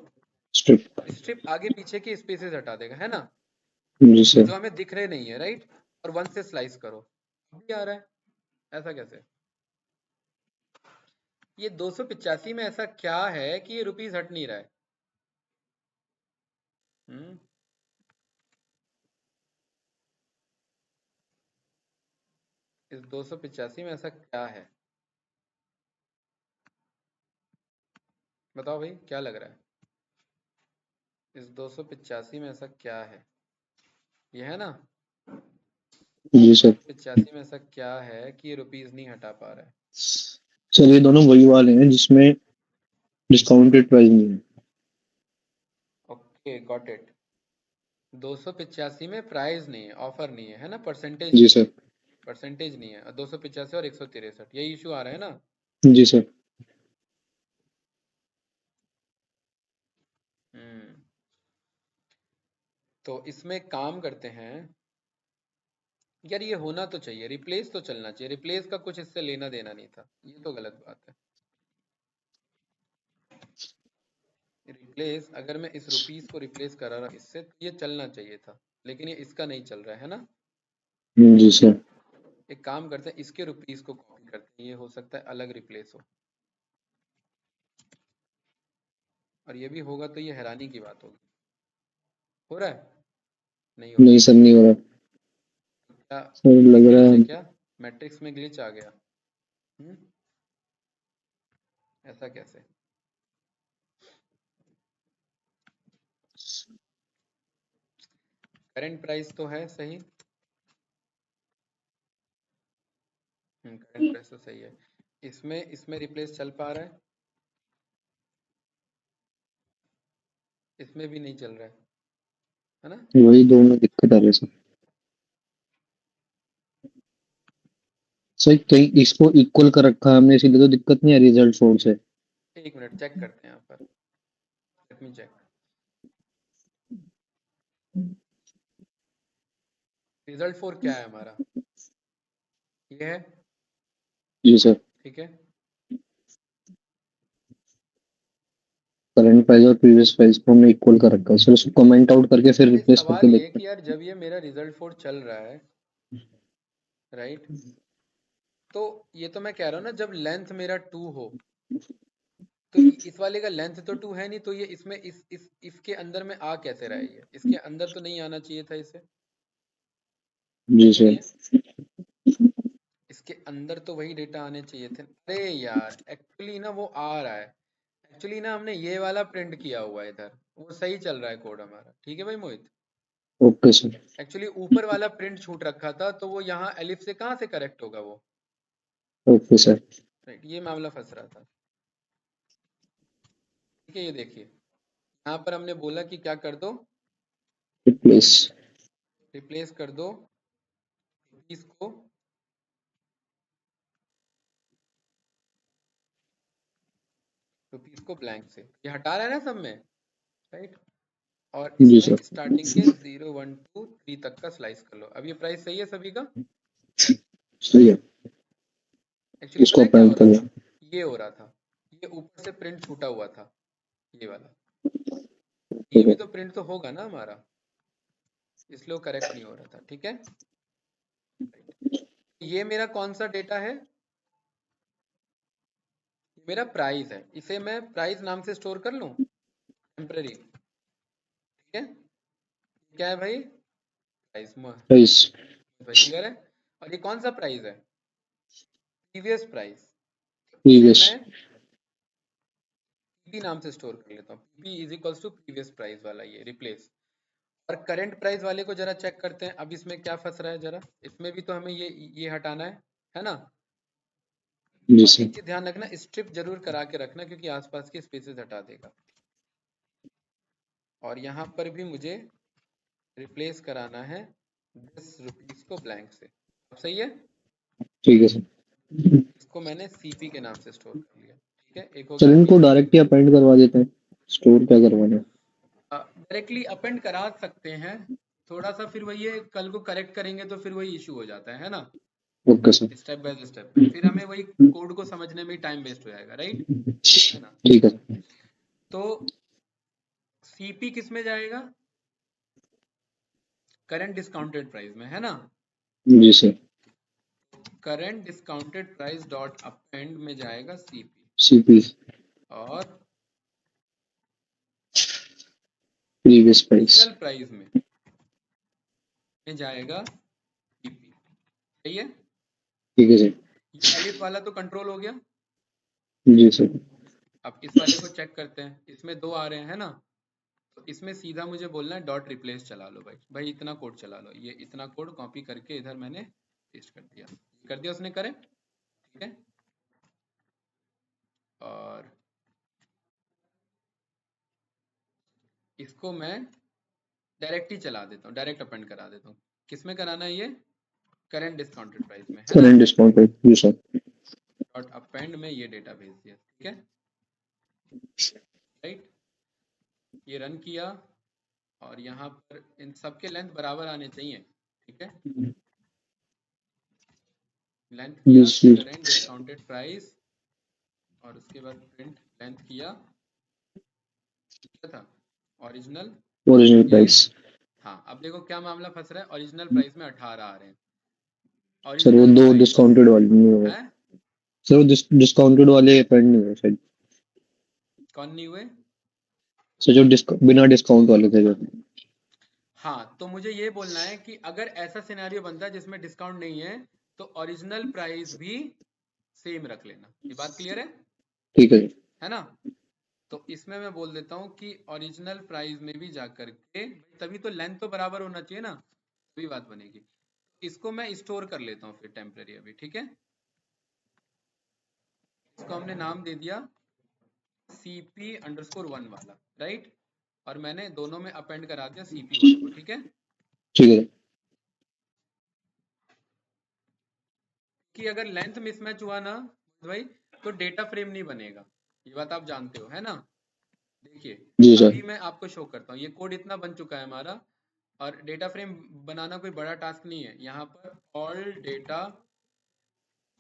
स्ट्रिप। स्ट्रिप आगे पीछे के स्पेसेस हटा देगा, है ना, जी सर। जो हमें दिख रहे नहीं है राइट। और 1 से स्लाइस करो, अभी आ रहा है, ऐसा कैसे? ये 285 में ऐसा क्या है कि ये रुपीस हट नहीं रहा है? हम्म इस 285 में ऐसा क्या है? बताओ भाई, क्या लग रहा है? इस 285 में ऐसा क्या है? ये है ना, जी सर। 85 में ऐसा क्या है कि ये रुपीस नहीं हटा पा रहा है? सर ये दोनों वही वाले हैं जिसमें डिस्काउंटेड प्राइस नहीं है। Okay got it. 285 में प्राइस नहीं है, ऑफर नहीं है ना, परसेंटेज जी नहीं है। सर। परसेंटेज नहीं है, 285 और 163 यही इशू आ रहा है ना। जी सर। हम्म तो इसमें काम करते हैं यार, ये होना तो चाहिए, रिप्लेस तो चलना चाहिए, रिप्लेस का कुछ इससे लेना देना नहीं था, ये तो गलत बात है। रिप्लेस, अगर मैं इस रुपीस को रिप्लेस करा रहा इससे तो ये चलना चाहिए था, लेकिन ये इसका नहीं चल रहा है ना। जी सर। एक काम करते हैं, इसके रुपीस को कॉपी करते हैं, ये हो सकता है अलग रिप्लेस और ये भी होगा तो ये हैरानी की बात होगी। हो रहा है? नहीं हो रहा नहीं है? सर, नहीं हो रहा। क्या सर लग रहा ग्लिच है है। क्या? मैट्रिक्स में ग्लिच आ गया? हम्म ऐसा कैसे? करंट प्राइस तो है सही। करंट प्राइस तो सही है। इसमें रिप्लेस चल पा रहा है, इसमें भी नहीं चल रहा है ना। वही दो में दिक्कत आ रही है सर। सर कहीं इसको इक्वल कर रखा है हमने, इसीलिए तो दिक्कत नहीं आ रही रिजल्ट फोर से। एक मिनट चेक करते हैं यहाँ पर, लेट मी चेक। रिजल्ट 4 क्या है हमारा? ये है, जी सर। ठीक है। करंट प्राइस और प्रीवियस प्राइस को हमने इक्वल कर रखा है सर, उसको कमेंट आउट करके फिर अरे रिप्लेस सवाल करके ये है देखते कि यार जब ये मेरा रिजल्ट 4 चल रहा है राइट, तो ये तो मैं कह रहा हूँ ना, जब लेंथ मेरा 2 हो तो इस वाले का लेंथ तो 2 है नहीं, तो ये इसमें इस इसके अंदर में आ कैसे रहा है? ये इसके अंदर तो नहीं आना चाहिए था इसे, हैं। जी है कि नहीं है? सर। इसके अंदर तो वही डेटा आने चाहिए थे। अरे यार एक्चुअली ना वो आ रहा है, एक्चुअली ना हमने ये वाला प्रिंट किया हुआ है इधर, वो सही चल रहा है कोड हमारा, ठीक है भाई मोहित। Okay sir. एक्चुअली ऊपर वाला प्रिंट छूट रखा था, तो वो यहाँ एलिफ से कहाँ से करेक्ट होगा वो, ओके सर। राइट, ये मामला फंस रहा था। ठीक है, ये देखिए यहाँ पर हमने बोला कि क्या कर दो, रिप्लेस। रिप्लेस कर दो इसको, रुपीस को ब्लैंक से, ये हटा रहा है ना सब में, राइट। और जी इसमें सर। स्टार्टिंग के 0 1 2 3 तक का स्लाइस कर लो। अब ये प्राइस सही है सभी का? सही है। एक्चुअली पता इसको है क्या हो अपॉइंट रहा करें। था, ये हो रहा था, ये ऊपर से प्रिंट छूटा हुआ था, ये वाला, ये भी तो प्रिंट तो होगा ना हमारा, इसलिए वो करेक्ट नहीं हो रहा था, ठीक है। ये मेरा कौन सा डेटा है? ये मेरा प्राइस है, इसे मैं प्राइस नाम से स्टोर कर लूं, टेम्पररी, ठीक है। क्या है भाई? Price, price. भाई क्लियर है। और ये कौन सा प्राइस है? Previous price. इसे प्रीवियस। मैं पीपी नाम से स्टोर कर लेता हूँ, PP is equals to previous price वाला, ये रिप्लेस। और करंट प्राइस वाले को जरा चेक करते हैं, अब इसमें क्या फंस रहा है जरा, इसमें भी तो हमें ये हटाना है ना। जी और सर। एक चीज ध्यान रखना, स्ट्रिप जरूर करा के रखना, क्योंकि आसपास के स्पेसेस हटा देगा। और यहाँ पर भी मुझे रिप्लेस कराना है 10 रुपीज को ब्लैंक से। अब सही है? ठीक है सर। इसको मैंने सीपी के नाम से स्टोर कर लिया। ठीक है, एक हो सर गया इनको सीपी। डायरेक्ट ही अपेंड करवा देते हैं, स्टोर क्या करवाना है? डायरेक्टली अपेंड करा सकते हैं, थोड़ा सा फिर वही है, कल को करेक्ट करेंगे तो फिर वही इशू हो जाता है ना, okay sir. Step by step, फिर हमें वही कोड को समझने में टाइम वेस्ट हो जाएगा, राइट? है ना? ठीक है सर। तो सीपी किस में जाएगा? करंट डिस्काउंटेड प्राइस में, है ना? जी sir. Current discounted price dot append में जाएगा सीपी, सीपी और प्रीवियस प्राइस। ओरिजिनल प्राइस में जाएगा सीपी। सही है? ठीक है सर। ये एलिफ वाला तो कंट्रोल हो गया। जी सर। अब इस वाले को चेक करते हैं, इसमें 2 आ रहे हैं ना, तो इसमें सीधा मुझे बोलना है डॉट रिप्लेस चला लो भाई, भाई इतना कोड चला लो, ये इतना कोड कॉपी करके इधर मैंने पेस्ट कर दिया उसने करेक्ट। ठीक है, और इसको मैं डायरेक्ट ही चला देता हूँ, डायरेक्ट अपेंड करा देता हूँ। किस में कराना है ये? करंट डिस्काउंटेड प्राइस में, है ना? Current discount price. जी सर। डॉट अपेंड में ये डेटा भेज दिया। ठीक है, राइट, ये रन किया, और यहाँ पर इन सबके लेंथ बराबर आने चाहिए। ठीक है, लेंथ किया जी सर। करंट डिस्काउंटेड प्राइस, और उसके बाद प्रिंट लेंथ किया, क्या था? ओरिजिनल। Original price. हाँ, अब देखो क्या मामला फंस रहा है, ओरिजिनल प्राइस में 18 आ रहे हैं, सर वो ओरिजिनल दो प्राइस डिस्काउंटेड वाले नहीं हुए। है। सर वो डिस्काउंटेड वाले अपेंड नहीं हुए शायद। कौन नहीं हुए? सर जो बिना डिस्काउंट वाले थे जो। हाँ, तो मुझे ये बोलना है कि अगर ऐसा सिनेरियो बनता है जिसमें डिस्काउंट नहीं है, तो ओरिजिनल प्राइस भी सेम रख लेना। ये बात क्लियर ठीक है। है ना? तो इसमें मैं बोल देता हूँ कि ओरिजिनल प्राइस में भी जाकर के, तभी तो लेंथ तो बराबर होना चाहिए ना, तभी बात बनेगी। इसको मैं स्टोर कर लेता हूँ फिर टेम्परेरी अभी। ठीक है, इसको हमने नाम दे दिया cp_1 वाला, राइट, और मैंने दोनों में अपेंड करा दिया cp1 को। ठीक है, ठीक है। कि अगर लेंथ मिसमैच हुआ ना भाई, तो डेटा फ्रेम नहीं बनेगा, ये बात आप जानते हो, है ना? देखिए, जी सर। अभी मैं आपको शो करता हूँ, ये कोड इतना बन चुका है हमारा, और डेटा फ्रेम बनाना कोई बड़ा टास्क नहीं है। यहाँ पर ऑल डेटा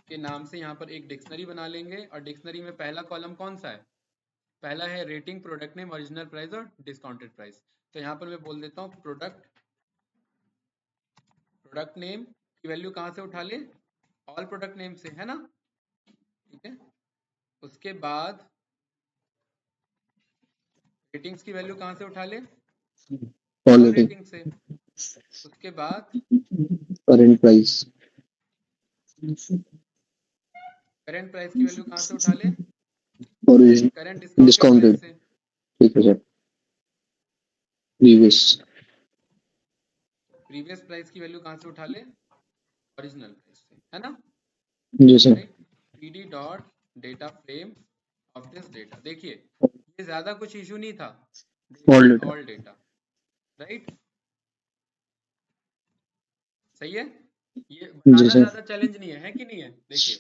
के नाम से यहाँ पर एक डिक्शनरी बना लेंगे, और डिक्शनरी में पहला कॉलम कौन सा है? पहला है rating, product name, original price और डिस्काउंटेड प्राइस। तो यहाँ पर मैं बोल देता हूँ प्रोडक्ट नेम की वैल्यू कहाँ से उठा ले? ऑल प्रोडक्ट नेम से, है ना? ठीक है, उसके बाद रेटिंग्स की वैल्यू कहाँ से उठा ले? All already. रेटिंग से। उसके बाद करंट प्राइस। करंट प्राइस की वैल्यू कहाँ से उठा ले? Original. Current discounted discounted. Price से। ठीक है सर। प्रीवियस। प्रीवियस प्राइस की वैल्यू कहाँ से उठा ले? ओरिजिनल प्राइस से, है ना? जी sir. Right, pd dot data frame of this data. देखिए, ये ज्यादा कुछ इशू नहीं था, ऑलरेडी। ऑल डेटा, राइट, सही है? ये जी बनाना सर। ज्यादा चैलेंज नहीं है कि नहीं है? देखिए,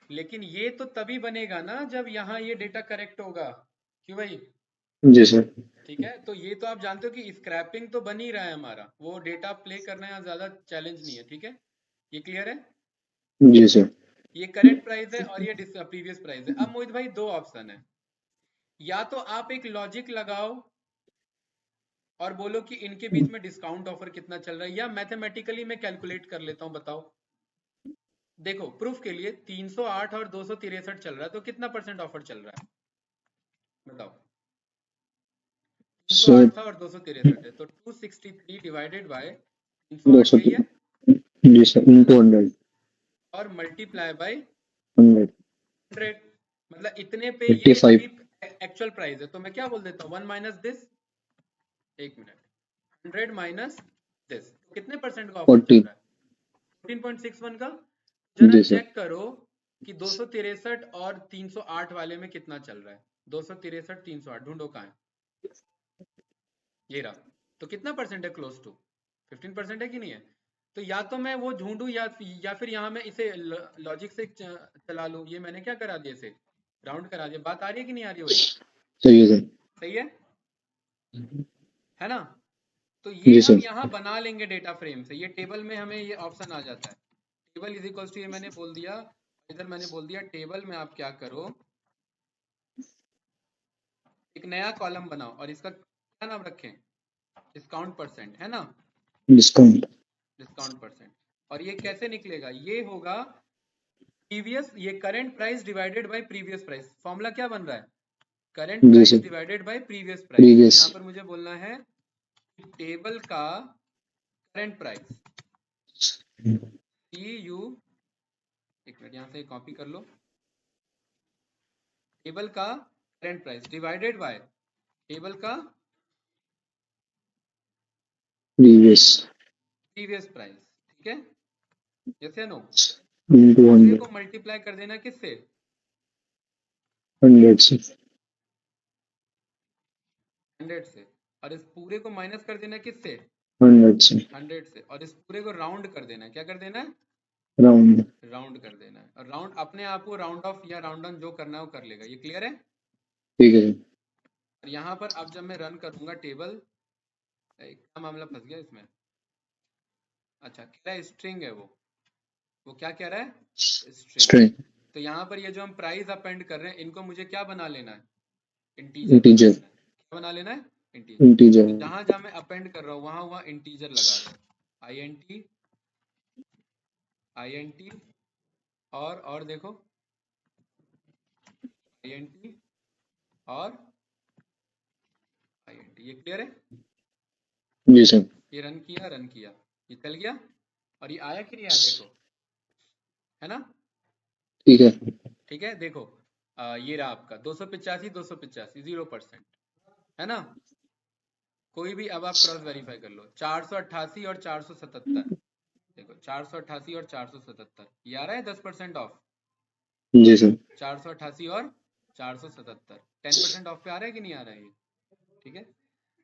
लेकिन ये तो तभी बनेगा ना जब यहाँ ये डेटा करेक्ट होगा, क्यों भाई? जी सर। ठीक है, तो ये तो आप जानते हो कि स्क्रैपिंग तो बन ही रहा है हमारा, वो डेटा प्ले करना यहाँ ज्यादा चैलेंज नहीं है। ठीक है, ये क्लियर है? जी सर। ये करंट प्राइस है और ये प्रीवियस प्राइस है। अब मोहित भाई, 2 ऑप्शन है, या तो आप एक लॉजिक लगाओ और बोलो कि इनके बीच में डिस्काउंट ऑफर कितना चल रहा है, या मैथमेटिकली मैं कैलकुलेट कर लेता हूं, बताओ। देखो, प्रूफ के लिए 308 और 263 चल रहा है, तो कितना परसेंट ऑफर चल रहा है बताओ? 308 सर था और 263 है, तो 263 डिवाइडेड बाय 308, 200। यही है जी सर, इंटू 100। और मल्टीप्लाई बाय 100। 100, मतलब इतने पे ये 85। अभी एक्चुअल प्राइस है। तो मैं क्या बोल देता हूँ, 1 माइनस दिस, एक मिनट, 100 माइनस दिस, कितने परसेंट का ऑफर चल 40। रहा है? 14.61 का। जरा जी सर। चेक करो कि 263 और 308 वाले में कितना चल रहा है। 263 308 ढूंढो कहाँ है। ये रहा। तो कितना परसेंट है क्लोज टू? 15% है कि नहीं है? तो या तो मैं वो ढूंढूं या फिर यहाँ मैं इसे लॉजिक से चला लूं। ये मैंने क्या करा दिया, इसे राउंड करा दिया। बात आ रही है कि नहीं आ रही भाई? सही है सर। सही है ना? तो ये जी हम सर। यहाँ बना लेंगे डेटा फ्रेम से। ये टेबल में हमें ये ऑप्शन आ जाता है, टेबल इज इक्वल्स टू, ये मैंने बोल दिया, इधर मैंने बोल दिया टेबल में आप क्या करो, एक नया कॉलम बनाओ और इसका क्या नाम रखें? डिस्काउंट परसेंट, है ना? डिस्काउंट। Discount percent. और ये कैसे निकलेगा? ये होगा प्रीवियस, ये current price divided by previous price. Formula क्या बन रहा है? करंट जी price sir. Divided by previous price. तो प्रीवियस। यहाँ पर मुझे बोलना है टेबल का करंट प्राइस, टी यू, एक मिनट यहाँ से कॉपी कर लो, टेबल का current price divided by table का प्रीवियस। Previous price. ठीक है, यस या नो? इंटू पूरे 100। को मल्टीप्लाई कर देना किससे? 100 से। 100 से। और इस पूरे को माइनस कर देना किससे? 100 से। 100 से। और इस पूरे को राउंड कर देना है। क्या कर देना है? राउंड। राउंड कर देना है। और राउंड अपने आप को राउंड ऑफ या राउंड डाउन जो करना है वो कर लेगा। ये क्लियर है? ठीक है सर। और यहाँ पर अब जब मैं रन करूंगा टेबल, क्या मामला फंस गया इसमें? अच्छा, कह रहा है स्ट्रिंग है वो क्या कह रहा है? स्ट्रिंग। स्ट्रिंग। तो यहाँ पर ये जो हम प्राइस अपेंड कर रहे हैं, इनको मुझे क्या बना लेना है? इंटीजर बना इंटीजर। लेना है। क्या बना लेना है? इंटीजर। इंटीजर। तो जहां जहां मैं अपेंड कर रहा हूँ वहां वहां इंटीजर लगा दो। INT, INT, और देखो INT और INT। ये क्लियर है? जी सर। ये रन किया, ये चल गया। और ये आया कि नहीं आया देखो, है ना? ठीक है। ठीक है, देखो ये रहा आपका 285, 0%, है ना? कोई भी अब आप क्रॉस वेरीफाई कर लो, 488 और 477। देखो 488 और 477, ये आ रहा है 10% ऑफ। Ji sir. 488 और 477 10% ऑफ पे आ रहा है कि नहीं आ रहा है ये? ठीक है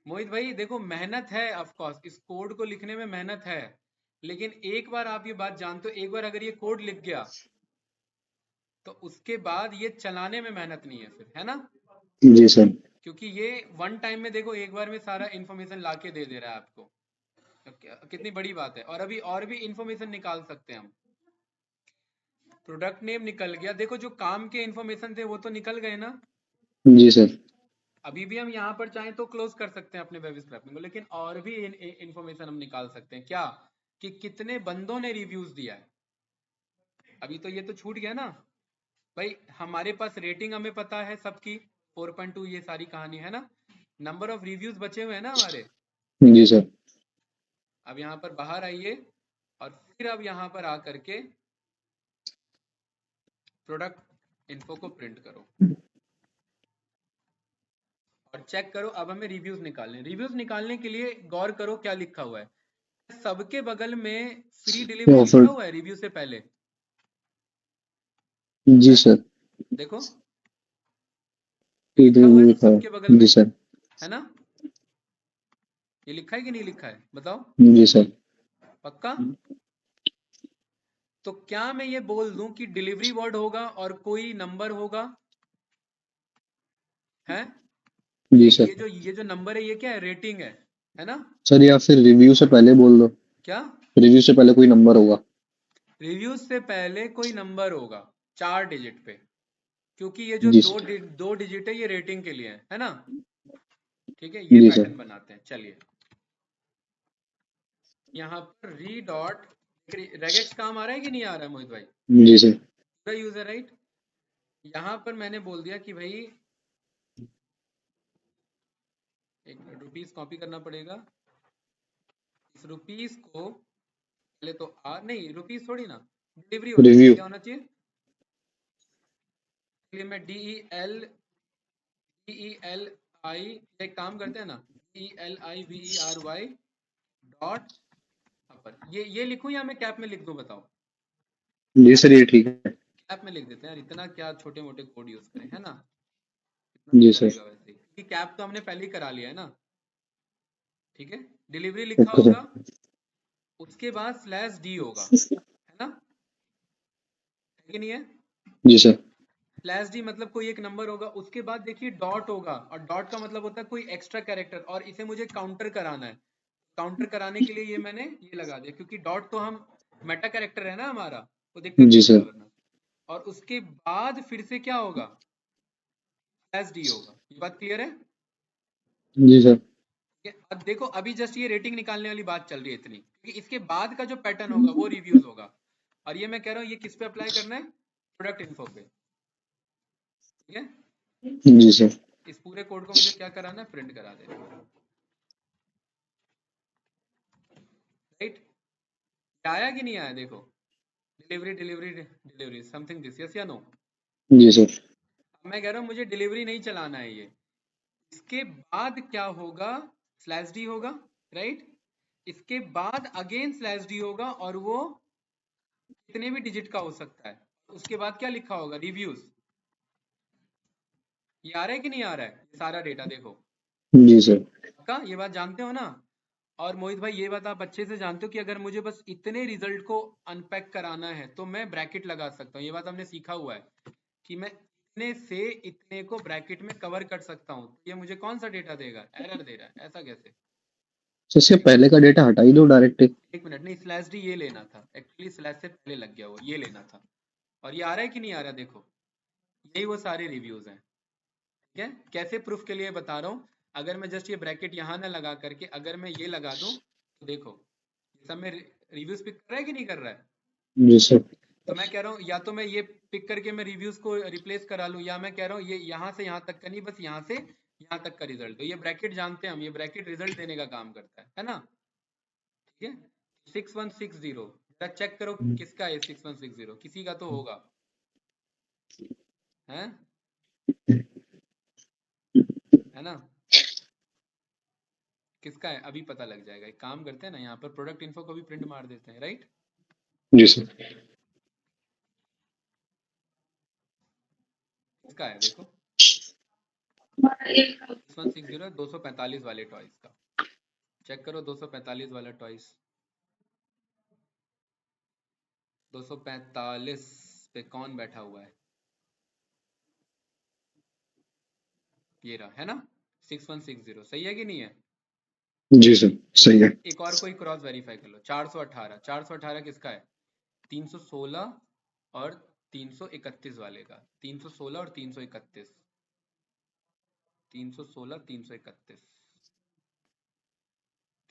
मोहित भाई, देखो मेहनत है, ऑफ कोर्स इस कोड को लिखने में मेहनत है, लेकिन एक बार आप ये बात जानते हो, एक बार अगर ये कोड लिख गया तो उसके बाद ये चलाने में मेहनत नहीं है फिर, है ना? जी सर। क्योंकि ये वन टाइम में देखो एक बार में सारा इन्फॉर्मेशन लाके दे दे रहा है आपको। तो कितनी बड़ी बात है। और अभी और भी इन्फॉर्मेशन निकाल सकते हैं हम। प्रोडक्ट नेम निकल गया, देखो जो काम के इन्फॉर्मेशन थे वो तो निकल गए ना। जी सर। अभी भी हम यहाँ पर चाहें तो क्लोज कर सकते हैं अपने वेब स्क्रैपिंग को, लेकिन और भी इन्फॉर्मेशन हम निकाल सकते हैं। क्या? कि कितने बंदों ने रिव्यूज दिया है। अभी तो ये तो छूट गया ना भाई। हमारे पास रेटिंग हमें पता है सबकी 4.2, ये सारी कहानी है ना। नंबर ऑफ रिव्यूज बचे हुए हैं ना हमारे। ठीक जी है, सर। अब यहाँ पर बाहर आइए और फिर अब यहाँ पर आकर के प्रोडक्ट इन्फो को प्रिंट करो और चेक करो। अब हमें रिव्यूज निकालने, रिव्यूज निकालने के लिए गौर करो क्या लिखा हुआ है। सबके बगल में फ्री डिलीवरी ऑफर। लिखा हुआ है रिव्यू से पहले। जी है? सर। देखो ये लिखा हुआ है ना सबके बगल में, जी सर। है ना? ये लिखा है कि नहीं लिखा है बताओ? जी सर। पक्का? तो क्या मैं ये बोल दूं कि डिलीवरी वर्ड होगा और कोई नंबर होगा? है? जी ये सर। ये जो ये जो नंबर है ये क्या है? रेटिंग है ना? सर या फिर रिव्यू से पहले बोल दो। क्या? रिव्यू से पहले कोई नंबर होगा। रिव्यूज से पहले कोई नंबर होगा 4 डिजिट पे, क्योंकि ये जो जी दो सर। दो डिजिट है ये रेटिंग के लिए है ना? ठीक है, ये जी सर। पैटर्न बनाते हैं। चलिए यहाँ पर री डॉट रेगेक्स काम आ रहा है कि नहीं आ रहा है मोहित भाई? जी सर। पूरा यूजर राइट। यहाँ पर मैंने बोल दिया कि भाई एक मिनट, रुपीस कॉपी करना पड़ेगा। इस रुपीस को पहले तो नहीं, रुपीस थोड़ी ना, डिलीवरी होना चाहिए। रिव्यू। क्या होना चाहिए? इसलिए मैं DELI, एक काम करते हैं ना, DELIVERY डॉट अपर, ये लिखूं या मैं कैप में लिख दूं बताओ? जी सर ये ठीक है। कैप में लिख देते हैं यार, इतना क्या छोटे मोटे कोड यूज करें, है ना? इतना तो जी सर। चलेगा वैसे ही, क्योंकि कैप तो हमने पहले ही करा लिया है ना। ठीक है, डिलीवरी लिखा ओके सर। होगा, उसके बाद स्लैश डी होगा, है ना, है कि नहीं है? जी सर। स्लैश डी मतलब कोई एक नंबर होगा, उसके बाद देखिए डॉट होगा, और डॉट का मतलब होता है कोई एक्स्ट्रा कैरेक्टर, और इसे मुझे काउंटर कराना है। काउंटर कराने के लिए ये मैंने ये लगा दिया, क्योंकि डॉट तो हम मेटा कैरेक्टर है ना हमारा, तो दिक्कत जी हो सर। जाएगा वरना। और उसके बाद फिर से क्या होगा, स्लैश डी होगा। ये बात क्लियर है? जी सर। अब देखो, अभी जस्ट ये रेटिंग निकालने वाली बात चल रही है इतनी, क्योंकि इसके बाद का जो पैटर्न होगा वो रिव्यूज होगा। और ये मैं कह रहा हूँ, ये किस पे अप्लाई करना है, प्रोडक्ट इन्फो पे, ठीक है। जी सर। इस पूरे कोड को मुझे क्या कराना है, प्रिंट करा देना, राइट। आया कि नहीं आया, देखो, delivery delivery delivery something this, yes या नो? जी सर। अब मैं कह रहा हूँ मुझे डिलीवरी नहीं चलाना है ये, इसके बाद क्या होगा, स्लैश डी होगा, राइट। इसके बाद अगेन स्लैश डी होगा, और वो कितने भी डिजिट का हो सकता है। उसके बाद क्या लिखा होगा, रिव्यूज। ये आ रहा है कि नहीं आ रहा है, ये सारा डेटा देखो, जी सर। पक्का ये बात जानते हो ना? और मोहित भाई, ये बात आप अच्छे से जानते हो कि अगर मुझे बस इतने रिजल्ट को अनपैक कराना है तो मैं ब्रैकेट लगा सकता हूँ। ये बात हमने सीखा हुआ है कि मैं इतने से इतने को ब्रैकेट में कवर कर सकता हूँ। ये मुझे कौन सा डेटा देगा, एरर दे रहा है, ऐसा कैसे? सर इससे पहले का डेटा हटा ही दो डायरेक्ट। एक मिनट, नहीं, स्लैश डी ये लेना था एक्चुअली, स्लैश से पहले लग गया वो, ये लेना था। और ये आ रहा है कि नहीं आ रहा, देखो, यही वो सारे रिव्यूज हैं, ठीक है। कैसे प्रूफ के लिए बता रहा हूँ, अगर मैं जस्ट ये ब्रैकेट यहाँ ना लगा करके अगर मैं ये लगा दूं, तो देखो ये सब में रिव्यूज पिक कर रहा है कि नहीं कर रहा है? जी सर। तो मैं कह रहा हूँ, या तो मैं ये पिक करके मैं रिव्यूज को रिप्लेस करा लूँ, या मैं कह रहा हूँ ये यहाँ से यहाँ तक का नहीं, बस यहाँ से यहाँ तक का रिजल्ट। तो ये ब्रैकेट जानते हैं हम, ये ब्रैकेट रिजल्ट देने का काम करता है ना, ठीक है। 6160 जरा चेक करो किसका है 6160, किसी का तो होगा, है ना? किसका है अभी पता लग जाएगा। एक काम करते हैं ना, यहाँ पर प्रोडक्ट इन्फो को भी प्रिंट मार देते हैं, राइट। जी सर। किसका है देखो, 6160 245 वाले टॉयज का, चेक करो 245 वाला टॉयज, 245 पे कौन बैठा हुआ है, ये रहा, है ना, 6160, सही है कि नहीं है? जी सर सही है। एक और कोई क्रॉस वेरीफाई कर लो, 418, 418 किसका है, 316 और 331 वाले का, 316 और 331, 316 331,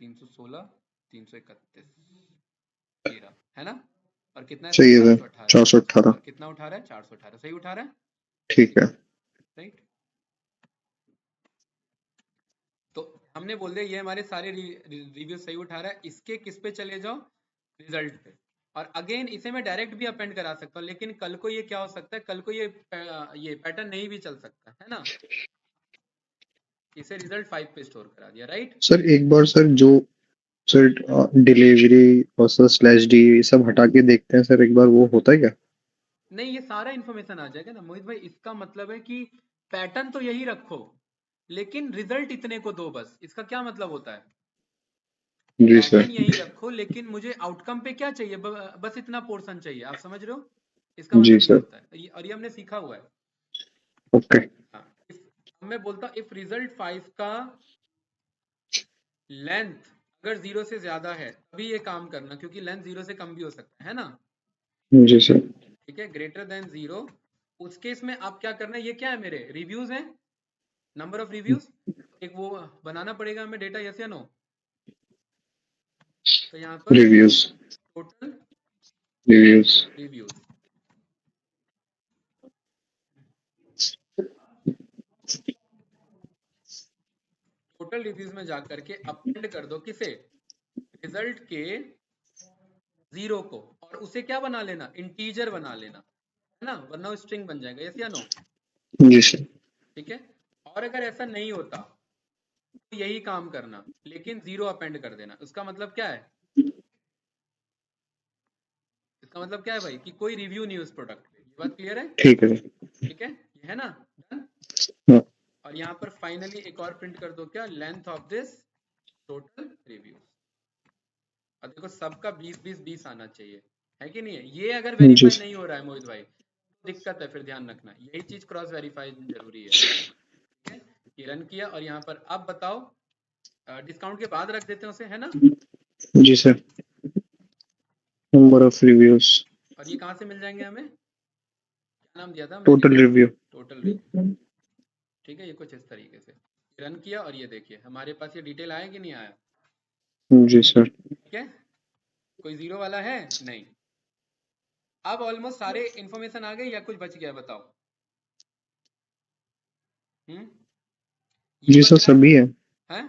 316 331, ये रहा, है ना। और कितना है इसका, सही है सर। 418, 418। और कितना उठा रहा है, 418, सही उठा रहा है, ठीक है। राइट। तो हमने बोल दिया ये हमारे सारे रिव्यू सही उठा रहा है, इसके किस पे चले जाओ, रिजल्ट पे। और अगेन इसे मैं डायरेक्ट भी अपेंड करा सकता हूँ, लेकिन कल को ये क्या हो सकता है, कल को ये पैटर्न नहीं भी चल सकता है ना। इसे रिजल्ट 5 पे स्टोर करा दिया, राइट। सर एक बार सर जो सर डिलीवरी और सर स्लैश डी ये सब हटा के देखते हैं सर, एक बार वो होता है क्या? नहीं, ये सारा इन्फॉर्मेशन आ जाएगा ना मोहित भाई, इसका मतलब है कि पैटर्न तो यही रखो, लेकिन रिजल्ट इतने को दो, बस इसका क्या मतलब होता है, जी पैटर्न सर। यही रखो लेकिन मुझे आउटकम पे क्या चाहिए, बस इतना पोर्शन चाहिए, आप समझ रहे हो, इसका जी मतलब ये सर। होता है। और ये हमने सीखा हुआ है। ओके। हाँ, मैं बोलता हूँ इफ रिजल्ट 5 का लेंथ अगर 0 से ज्यादा है तभी ये काम करना, क्योंकि लेंथ 0 से कम भी हो सकता है ना, जी सर। ठीक है, ग्रेटर देन 0। उस केस में आप क्या करना है, ये क्या है, मेरे रिव्यूज हैं, नंबर ऑफ रिव्यूज, एक वो बनाना पड़ेगा हमें डेटा, यस या नो। तो यहाँ पर reviews. Total reviews. Reviews, total reviews में जाकर के अपेंड कर दो किसे, रिजल्ट के 0 को, और उसे क्या बना लेना, इंटीजर बना लेना, है ना, वरना वो स्ट्रिंग बन जाएगा, यस या नो, जी सर। ठीक है। और अगर ऐसा नहीं होता तो यही काम करना, लेकिन 0 अपेंड कर देना। उसका मतलब क्या है, इसका मतलब क्या है भाई, कि कोई रिव्यू नहीं उस प्रोडक्ट पे। ये बात क्लियर है, ठीक है सर। ठीक है, ये है ना, डन। हाँ। और यहाँ पर फाइनली एक और प्रिंट कर दो, क्या, length of this total reviews. और देखो सबका 20-20-20 आना चाहिए, है कि नहीं है? ये अगर जी वेरीफाई सर। नहीं हो रहा है मोहित भाई तो दिक्कत है, फिर ध्यान रखना यही चीज क्रॉस वेरीफाई जरूरी है। ठीक है, ये रन किया और यहाँ पर अब बताओ डिस्काउंट के बाद रख देते हैं उसे, है ना? जी सर। नंबर ऑफ रिव्यूज, और ये कहाँ से मिल जाएंगे हमें? क्या नाम दिया था हमने? Total review. Total review. ठीक है, ये कुछ इस तरीके से रन किया और ये देखिए हमारे पास ये डिटेल आया कि नहीं आया? जी सर। ठीक है, कोई जीरो वाला है नहीं। अब ऑलमोस्ट सारे इंफॉर्मेशन आ गए या कुछ बच गया बताओ? ये जी बच सर रहा सभी है। है?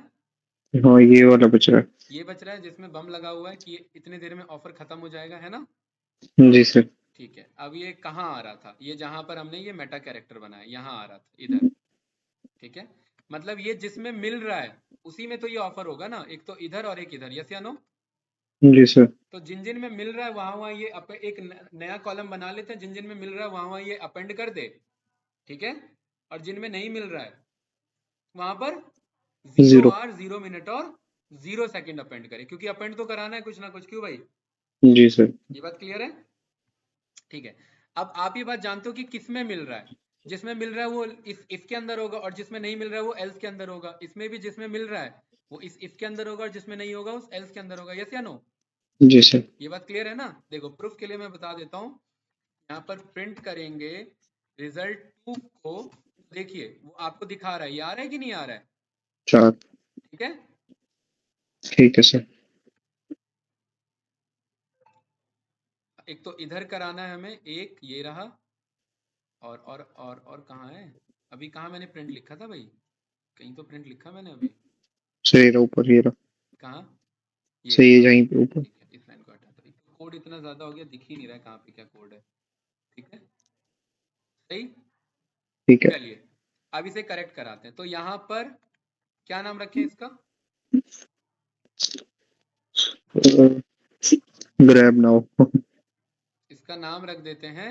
हाँ ये वाला बच रहा ये बच रहा है जिसमें बम लगा हुआ है कि इतने देर में ऑफर खत्म हो जाएगा, है ना? है। जी सर। ठीक है, अब ये कहाँ आ रहा था? ये जहां पर हमने ये मेटा कैरेक्टर बनाया यहाँ आ रहा था, इधर। ठीक है, मतलब ये जिसमें मिल रहा है उसी में तो ये ऑफर होगा ना, एक तो इधर और एक इधर, यस या नो? जी सर। तो जिन जिन में मिल रहा है वहां वहां ये एक नया कॉलम बना लेते हैं, जिन जिन में मिल रहा है वहां वहां ये अपेंड कर दे। ठीक है, और जिन में नहीं मिल रहा है वहां पर 0 जीरो। आवर 0 मिनट और 0 सेकंड अपेंड करे, क्योंकि अपेंड तो कराना है कुछ ना कुछ, क्यों भाई? जी सर। ये बात क्लियर है? ठीक है, अब आप ये बात जानते हो कि किस में मिल रहा है। जिसमें मिल रहा है वो इसके अंदर होगा, और जिसमें नहीं मिल रहा है वो एल्स के अंदर होगा। इसमें भी जिसमें मिल रहा है वो इसके अंदर होगा, और जिसमें नहीं होगा उस एल्स के अंदर होगा, यस या नो? जी सर। ये बात क्लियर है ना? देखो प्रूफ के लिए मैं बता देता हूँ, यहाँ पर प्रिंट करेंगे रिजल्ट 2 को, देखिए वो आपको दिखा रहा है, ये आ रहा है कि नहीं आ रहा है? 4। ठीक है, ठीक है सर। एक तो इधर कराना है हमें, एक ये रहा, और कहाँ है? अभी कहाँ मैंने प्रिंट लिखा था भाई? कहीं तो प्रिंट लिखा मैंने अभी। सर ये रहा ऊपर, ये रहा। कहाँ? ये सर ये रहा। यहीं पे ऊपर। ठीक है, इस लाइन को हटा दो, कोड इतना ज्यादा हो गया दिख ही नहीं रहा है कहाँ पे क्या कोड है। ठीक है, सही। ठीक है। चलिए अब इसे करेक्ट कराते हैं, तो यहाँ पर क्या नाम रखें इसका? Grab now. इसका नाम रख देते हैं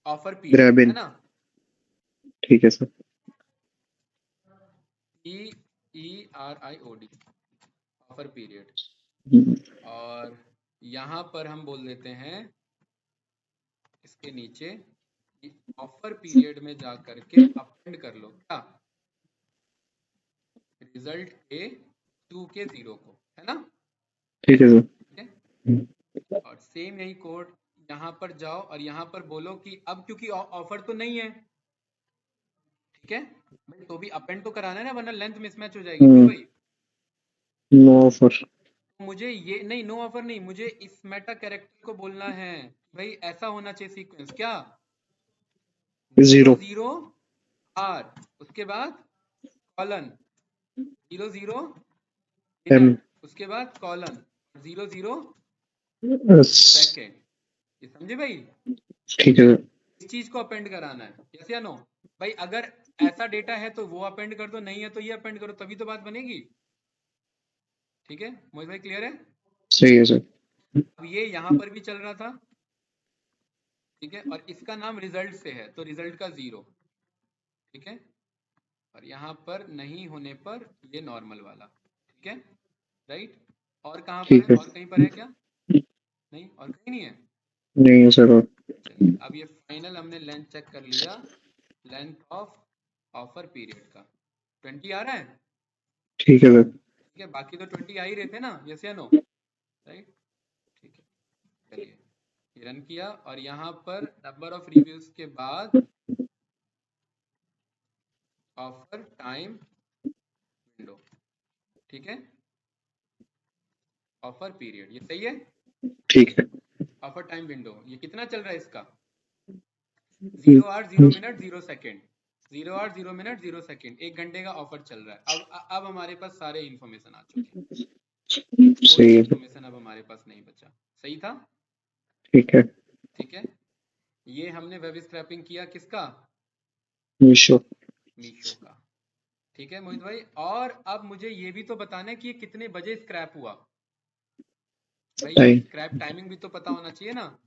ऑफर ग्रैब पीरियड, है इन। ना? ठीक है सर। PERIOD, offer period. और यहाँ पर हम बोल देते हैं इसके नीचे ऑफर पीरियड में जा करके अपेंड कर लो क्या? रिजल्ट के 2 के 0 को, है ना? ठीक है सर। ठीक है, और सेम यही कोड यहाँ पर जाओ और यहाँ पर बोलो कि अब क्योंकि ऑफर तो नहीं है, ठीक है भाई, तो भी अपेंड तो कराना है ना, वरना लेंथ मिसमैच हो जाएगी, क्यों भाई? No offer. मुझे ये नहीं, नो ऑफर नहीं, मुझे इस मेटा कैरेक्टर को बोलना है भाई ऐसा होना चाहिए सीक्वेंस, क्या? 0 जीरो। 0 R, उसके बाद कॉलन 0 0 एम। मिनट, उसके बाद कॉलन 0 0 सेकेंड। ये समझे भाई? ठीक है सर। इस चीज को अपेंड कराना है, यस या नो? भाई अगर ऐसा डेटा है तो वो अपेंड कर दो, नहीं है तो ये अपेंड करो, तभी तो बात बनेगी। ठीक है मोहित भाई, क्लियर है? सही है सर। अब ये यहाँ पर भी चल रहा था, ठीक है, और इसका नाम रिजल्ट से है तो रिजल्ट का 0। ठीक है, और यहाँ पर नहीं होने पर ये नॉर्मल वाला। ठीक है, राइट। और कहाँ पर है? ठीक है। और कहीं पर है क्या? नहीं, और कहीं नहीं है। नहीं है सर और। चलिए अब ये फाइनल हमने लेंथ चेक कर लिया, लेंथ ऑफ ऑफर पीरियड का 20 आ रहा है। ठीक है सर। ठीक है, बाकी तो 20 आ ही रहे थे ना, यस या नो? राइट। ठीक है, चलिए ये रन किया और यहाँ पर नंबर ऑफ रिव्यूज के बाद ऑफर टाइम विंडो। ठीक है, ऑफर पीरियड, ये सही है। ठीक है। ऑफर टाइम विंडो ये कितना चल रहा है इसका? 0 hour 0 minute 0 second, 0 hour 0 minute 0 second, 1 घंटे का ऑफर चल रहा है। अब हमारे पास सारे इंफॉर्मेशन आ चुके हैं, कोई सही है सर। इंफॉर्मेशन अब हमारे पास नहीं बचा। सही था? ठीक है। ठीक है, ये हमने वेब स्क्रैपिंग किया किसका? मीशो। मीशो का। ठीक है मोहित भाई, और अब मुझे ये भी तो बताना है कि ये कितने बजे स्क्रैप हुआ। भाई ये टाइम। स्क्रैप टाइमिंग भी तो पता होना चाहिए ना।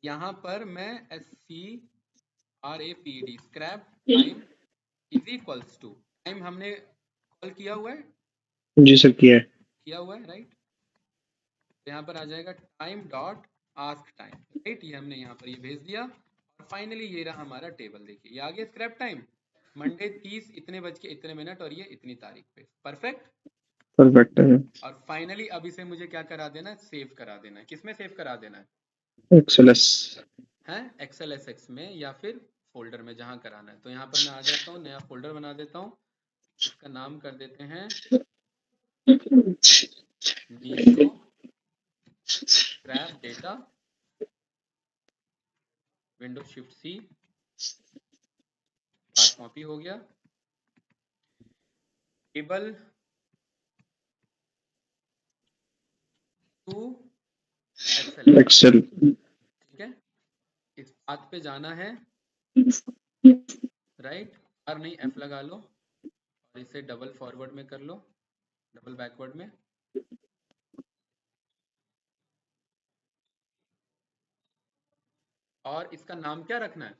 यहाँ पर मैं SCRAPD scrap time is equals to, time हमने कॉल किया हुआ है जी सर किया हुआ है, राइट। तो यहाँ पर आ जाएगा time dot ask time, right. ये हमने यहाँ पर ये भेज दिया और फाइनली ये रहा हमारा टेबल। देखिए ये आ गया स्क्रैप टाइम, मंडे 30 इतने बज के इतने मिनट और ये इतनी तारीख पे। परफेक्ट। परफेक्ट है। और फाइनली अब इसे मुझे क्या करा देना है, सेव करा देना है। किसमें सेव करा देना है? एक्सएलएस। है एक्सेल एसएक्स में या फिर फोल्डर में, जहां कराना है। तो यहाँ पर मैं आ जाता हूँ, नया फोल्डर बना देता हूँ, इसका नाम कर देते हैं Meesho scrap data, window shift C, पास कॉपी हो गया, टेबल टू एक्सेल, एक्सेल। ठीक है। इस बात पे जाना है, राइट। आर नहीं एफ लगा लो और इसे डबल फॉरवर्ड में कर लो, डबल बैकवर्ड में। और इसका नाम क्या रखना है,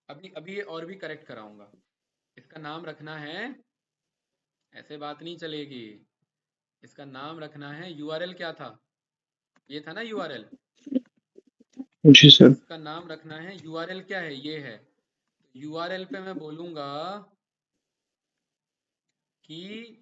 अभी अभी ये और भी करेक्ट कराऊंगा। इसका नाम रखना है, ऐसे बात नहीं चलेगी, इसका नाम रखना है यूआरएल। क्या था, ये था ना यूआरएल। जी सर। इसका नाम रखना है यूआरएल, क्या है, ये है। यूआरएल पे मैं बोलूंगा कि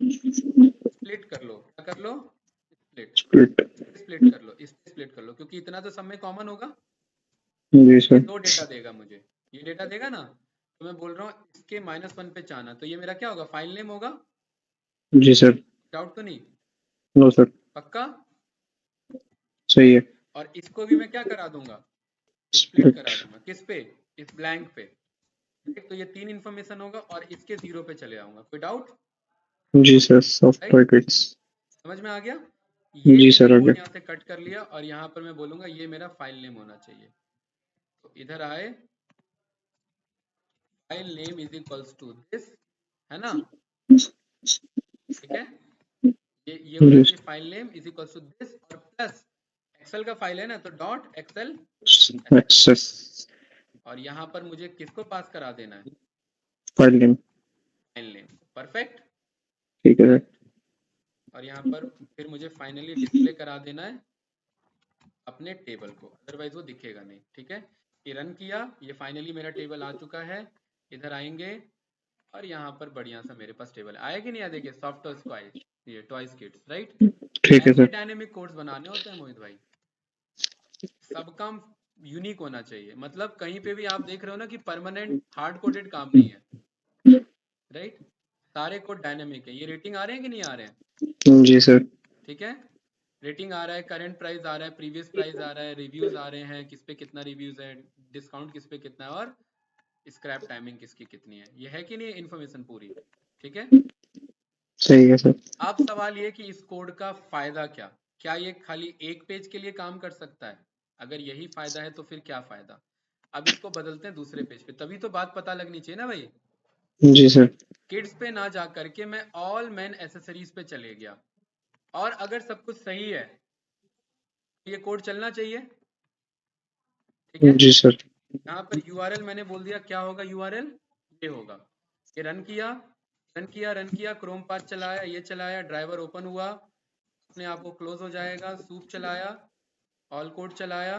स्प्लिट कर लो। क्या कर लो, स्प्लिट। स्प्लिट। स्प्लिट कर लो, इस स्प्लिट कर लो, क्योंकि इतना तो सब में कॉमन होगा। जी ये सर। दो डेटा देगा मुझे, ये डेटा देगा ना। तो मैं बोल रहा हूँ इसके -1 पे जाना, तो ये मेरा क्या होगा, फाइल नेम होगा। जी सर। डाउट तो नहीं? No sir. पक्का? सही है। और इसको भी मैं क्या करा दूंगा, स्प्लिट करा स्प्लिट। दूंगा। किस पे, इस ब्लैंक पे। तो ये 3 इंफॉर्मेशन होगा और इसके 0 पे चले आऊंगा। कोई डाउट? जी सर, सॉफ्टवेयर राइट, किट्स। समझ में आ गया। ये जी मैंने सर, कोड आगे। यहाँ से कट कर लिया और यहाँ पर मैं बोलूंगा ये मेरा फाइल नेम होना चाहिए। तो इधर आए, file name is equals to this, है ना, ठीक है। ये होना जी चाहिए file name is equals to this, और प्लस एक्सेल का फाइल है ना, तो डॉट एक्सेल सर। एक्सेस। और यहाँ पर मुझे किसको पास करा देना है, file name. File name. Perfect, ठीक है सर। राइट। और यहाँ पर फिर मुझे फाइनली डिस्प्ले करा देना है अपने टेबल को, अदरवाइज वो दिखेगा नहीं, ठीक है। ये रन किया, ये फाइनली मेरा टेबल आ चुका है। इधर आएंगे और यहाँ पर बढ़िया सा मेरे पास टेबल आया कि नहीं आया। देखिए सॉफ्ट टॉयज, ये टॉयज किड्स, राइट। ठीक है ऐसे सर। डायनेमिक कोड्स बनाने होते हैं मोहित भाई, सब काम यूनिक होना चाहिए। मतलब कहीं पे भी आप देख रहे हो ना कि परमानेंट हार्ड कोडेड काम नहीं है, राइट। सारे कोड डायनेमिक है। ये रेटिंग आ रहे हैं कि नहीं आ रहे हैं, जी सर। ठीक है। रेटिंग आ रहा है, करंट प्राइस आ रहा है, प्रीवियस प्राइस आ रहा है, रिव्यूज आ रहे हैं, किस पे कितना रिव्यूज है, डिस्काउंट किस पे कितना है, और स्क्रैप टाइमिंग किसकी कितनी है। ये है कि नहीं इन्फॉर्मेशन पूरी, ठीक है। सही है सर। अब सवाल ये कि इस कोड का फायदा क्या ये खाली एक पेज के लिए काम कर सकता है? अगर यही फायदा है तो फिर क्या फायदा। अब इसको बदलते हैं दूसरे पेज पे, तभी तो बात पता लगनी चाहिए ना भाई। जी सर। किड्स पे ना जा करके मैं ऑल मैन एसेसरीज पे चले गया, और अगर सब कुछ सही है तो ये कोड चलना चाहिए, ठीक है। जी सर। यहाँ पर यूआरएल मैंने बोल दिया, क्या होगा यूआरएल, ये होगा। ये रन किया, रन किया, क्रोम पाथ चलाया, ये चलाया, ड्राइवर ओपन हुआ, अपने आप को क्लोज हो जाएगा। सूप चलाया, ऑल कोड चलाया,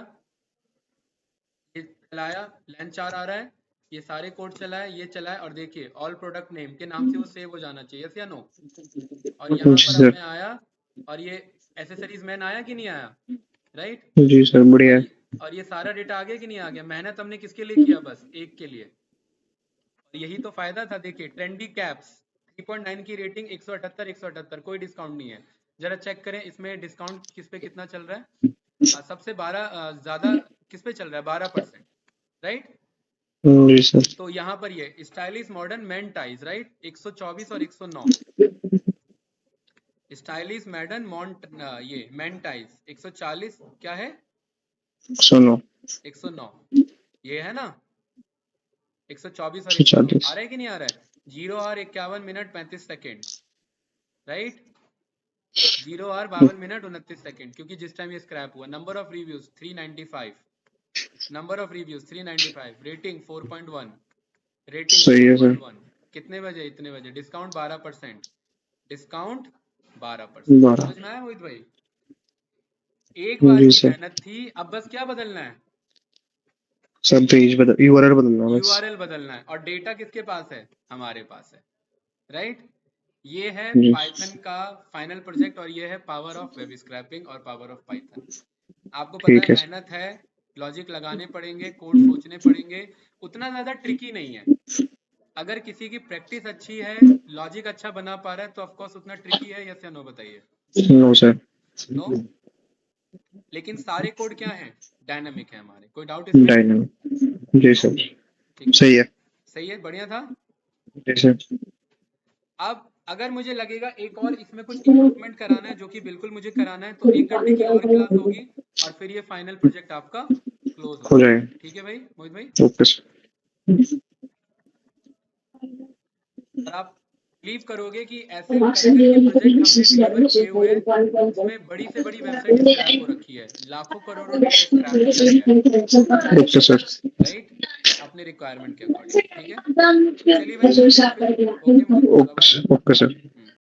ये चलाया, लेन 4 आ रहा है, ये सारे कोड चलाए, ये चलाए, और देखिए ऑल प्रोडक्ट नेम के नाम से वो सेव हो जाना चाहिए, यस या नो। और यहाँ जी पर अब सर। मैं आया और ये एसेसरीज मैन आया कि नहीं आया, राइट। जी सर, बढ़िया है। और ये सारा डेटा आ गया कि नहीं आ गया। मेहनत हमने किसके लिए किया, बस एक के लिए। और यही तो फायदा था। देखिए ट्रेंडी कैप्स 3.9 की रेटिंग, 178 कोई डिस्काउंट नहीं है। जरा चेक करें इसमें डिस्काउंट किस पे कितना चल रहा है। सबसे 12 ज्यादा किस पे चल रहा है, 12%, राइट। जी सर। तो यहाँ पर ये stylish modern main ties, right, 124 और 109। स्टाइलिश मॉडर्न ये मेन टाइज 140, क्या है, सुनो। 109, ये है ना। 124 और 109 140। आ रहा है कि नहीं आ रहा है। 0 और 51 मिनट 35 सेकेंड, राइट। 0 और 52 मिनट 29 सेकेंड, क्योंकि जिस टाइम ये स्क्रैप हुआ। Number of reviews 395, number of reviews 395, rating 4.1, rating सही है सर। 4.1। कितने बजे? इतने बजे। Discount 12%, discount 12%। 12। समझ में आया मोहित भाई? एक बार जी की सर। मेहनत थी, अब बस क्या बदलना है? सब पेज बदल, यूआरएल बदलना है बस। यूआरएल बदलना है। और डेटा किसके पास है? हमारे पास है, राइट? ये है जी पाइथन का फाइनल प्रोजेक्ट और ये है पावर ऑफ वेब स्क्रैपिंग और पावर ऑफ पाइथन। आपको पता ठीक है है। मेहनत है, लॉजिक लगाने पड़ेंगे, कोड सोचने पड़ेंगे, उतना ज्यादा ट्रिकी नहीं है। अगर किसी की प्रैक्टिस अच्छी है, लॉजिक अच्छा बना पा रहा है, तो ऑफ कोर्स उतना ट्रिकी है। यस या नो बताइए? No sir. नो। लेकिन सारे कोड क्या हैं? डायनामिक है हमारे। कोई डाउट इसमें? डायनामिक। जी सर। ठीक है, सही है। सही है, बढ़िया था। जी सर। अब अगर मुझे लगेगा एक और इसमें कुछ इम्प्रूवमेंट कराना है, जो कि बिल्कुल मुझे कराना है, तो 1 घंटे की और क्लास होगी और फिर ये फाइनल प्रोजेक्ट आपका क्लोज हो हो जाएगा। जाएगा। ठीक है भाई मोहित भाई? Okay sir. और आप बिलीव करोगे कि ऐसे कई करके प्रोजेक्ट हमने डिलीवर किए हुए हैं जिसमें बड़ी से बड़ी वेबसाइट स्क्रैप हो रखी है, लाखों करोड़ों डेटा स्क्रैप किया गया है, ओके सर। राइट? अपने रिक्वायरमेंट के अकॉर्डिंग। ठीक है, चलिए भाई, मिलते हैं फिर। ओके मोहित, बाय बाय। Okay sir.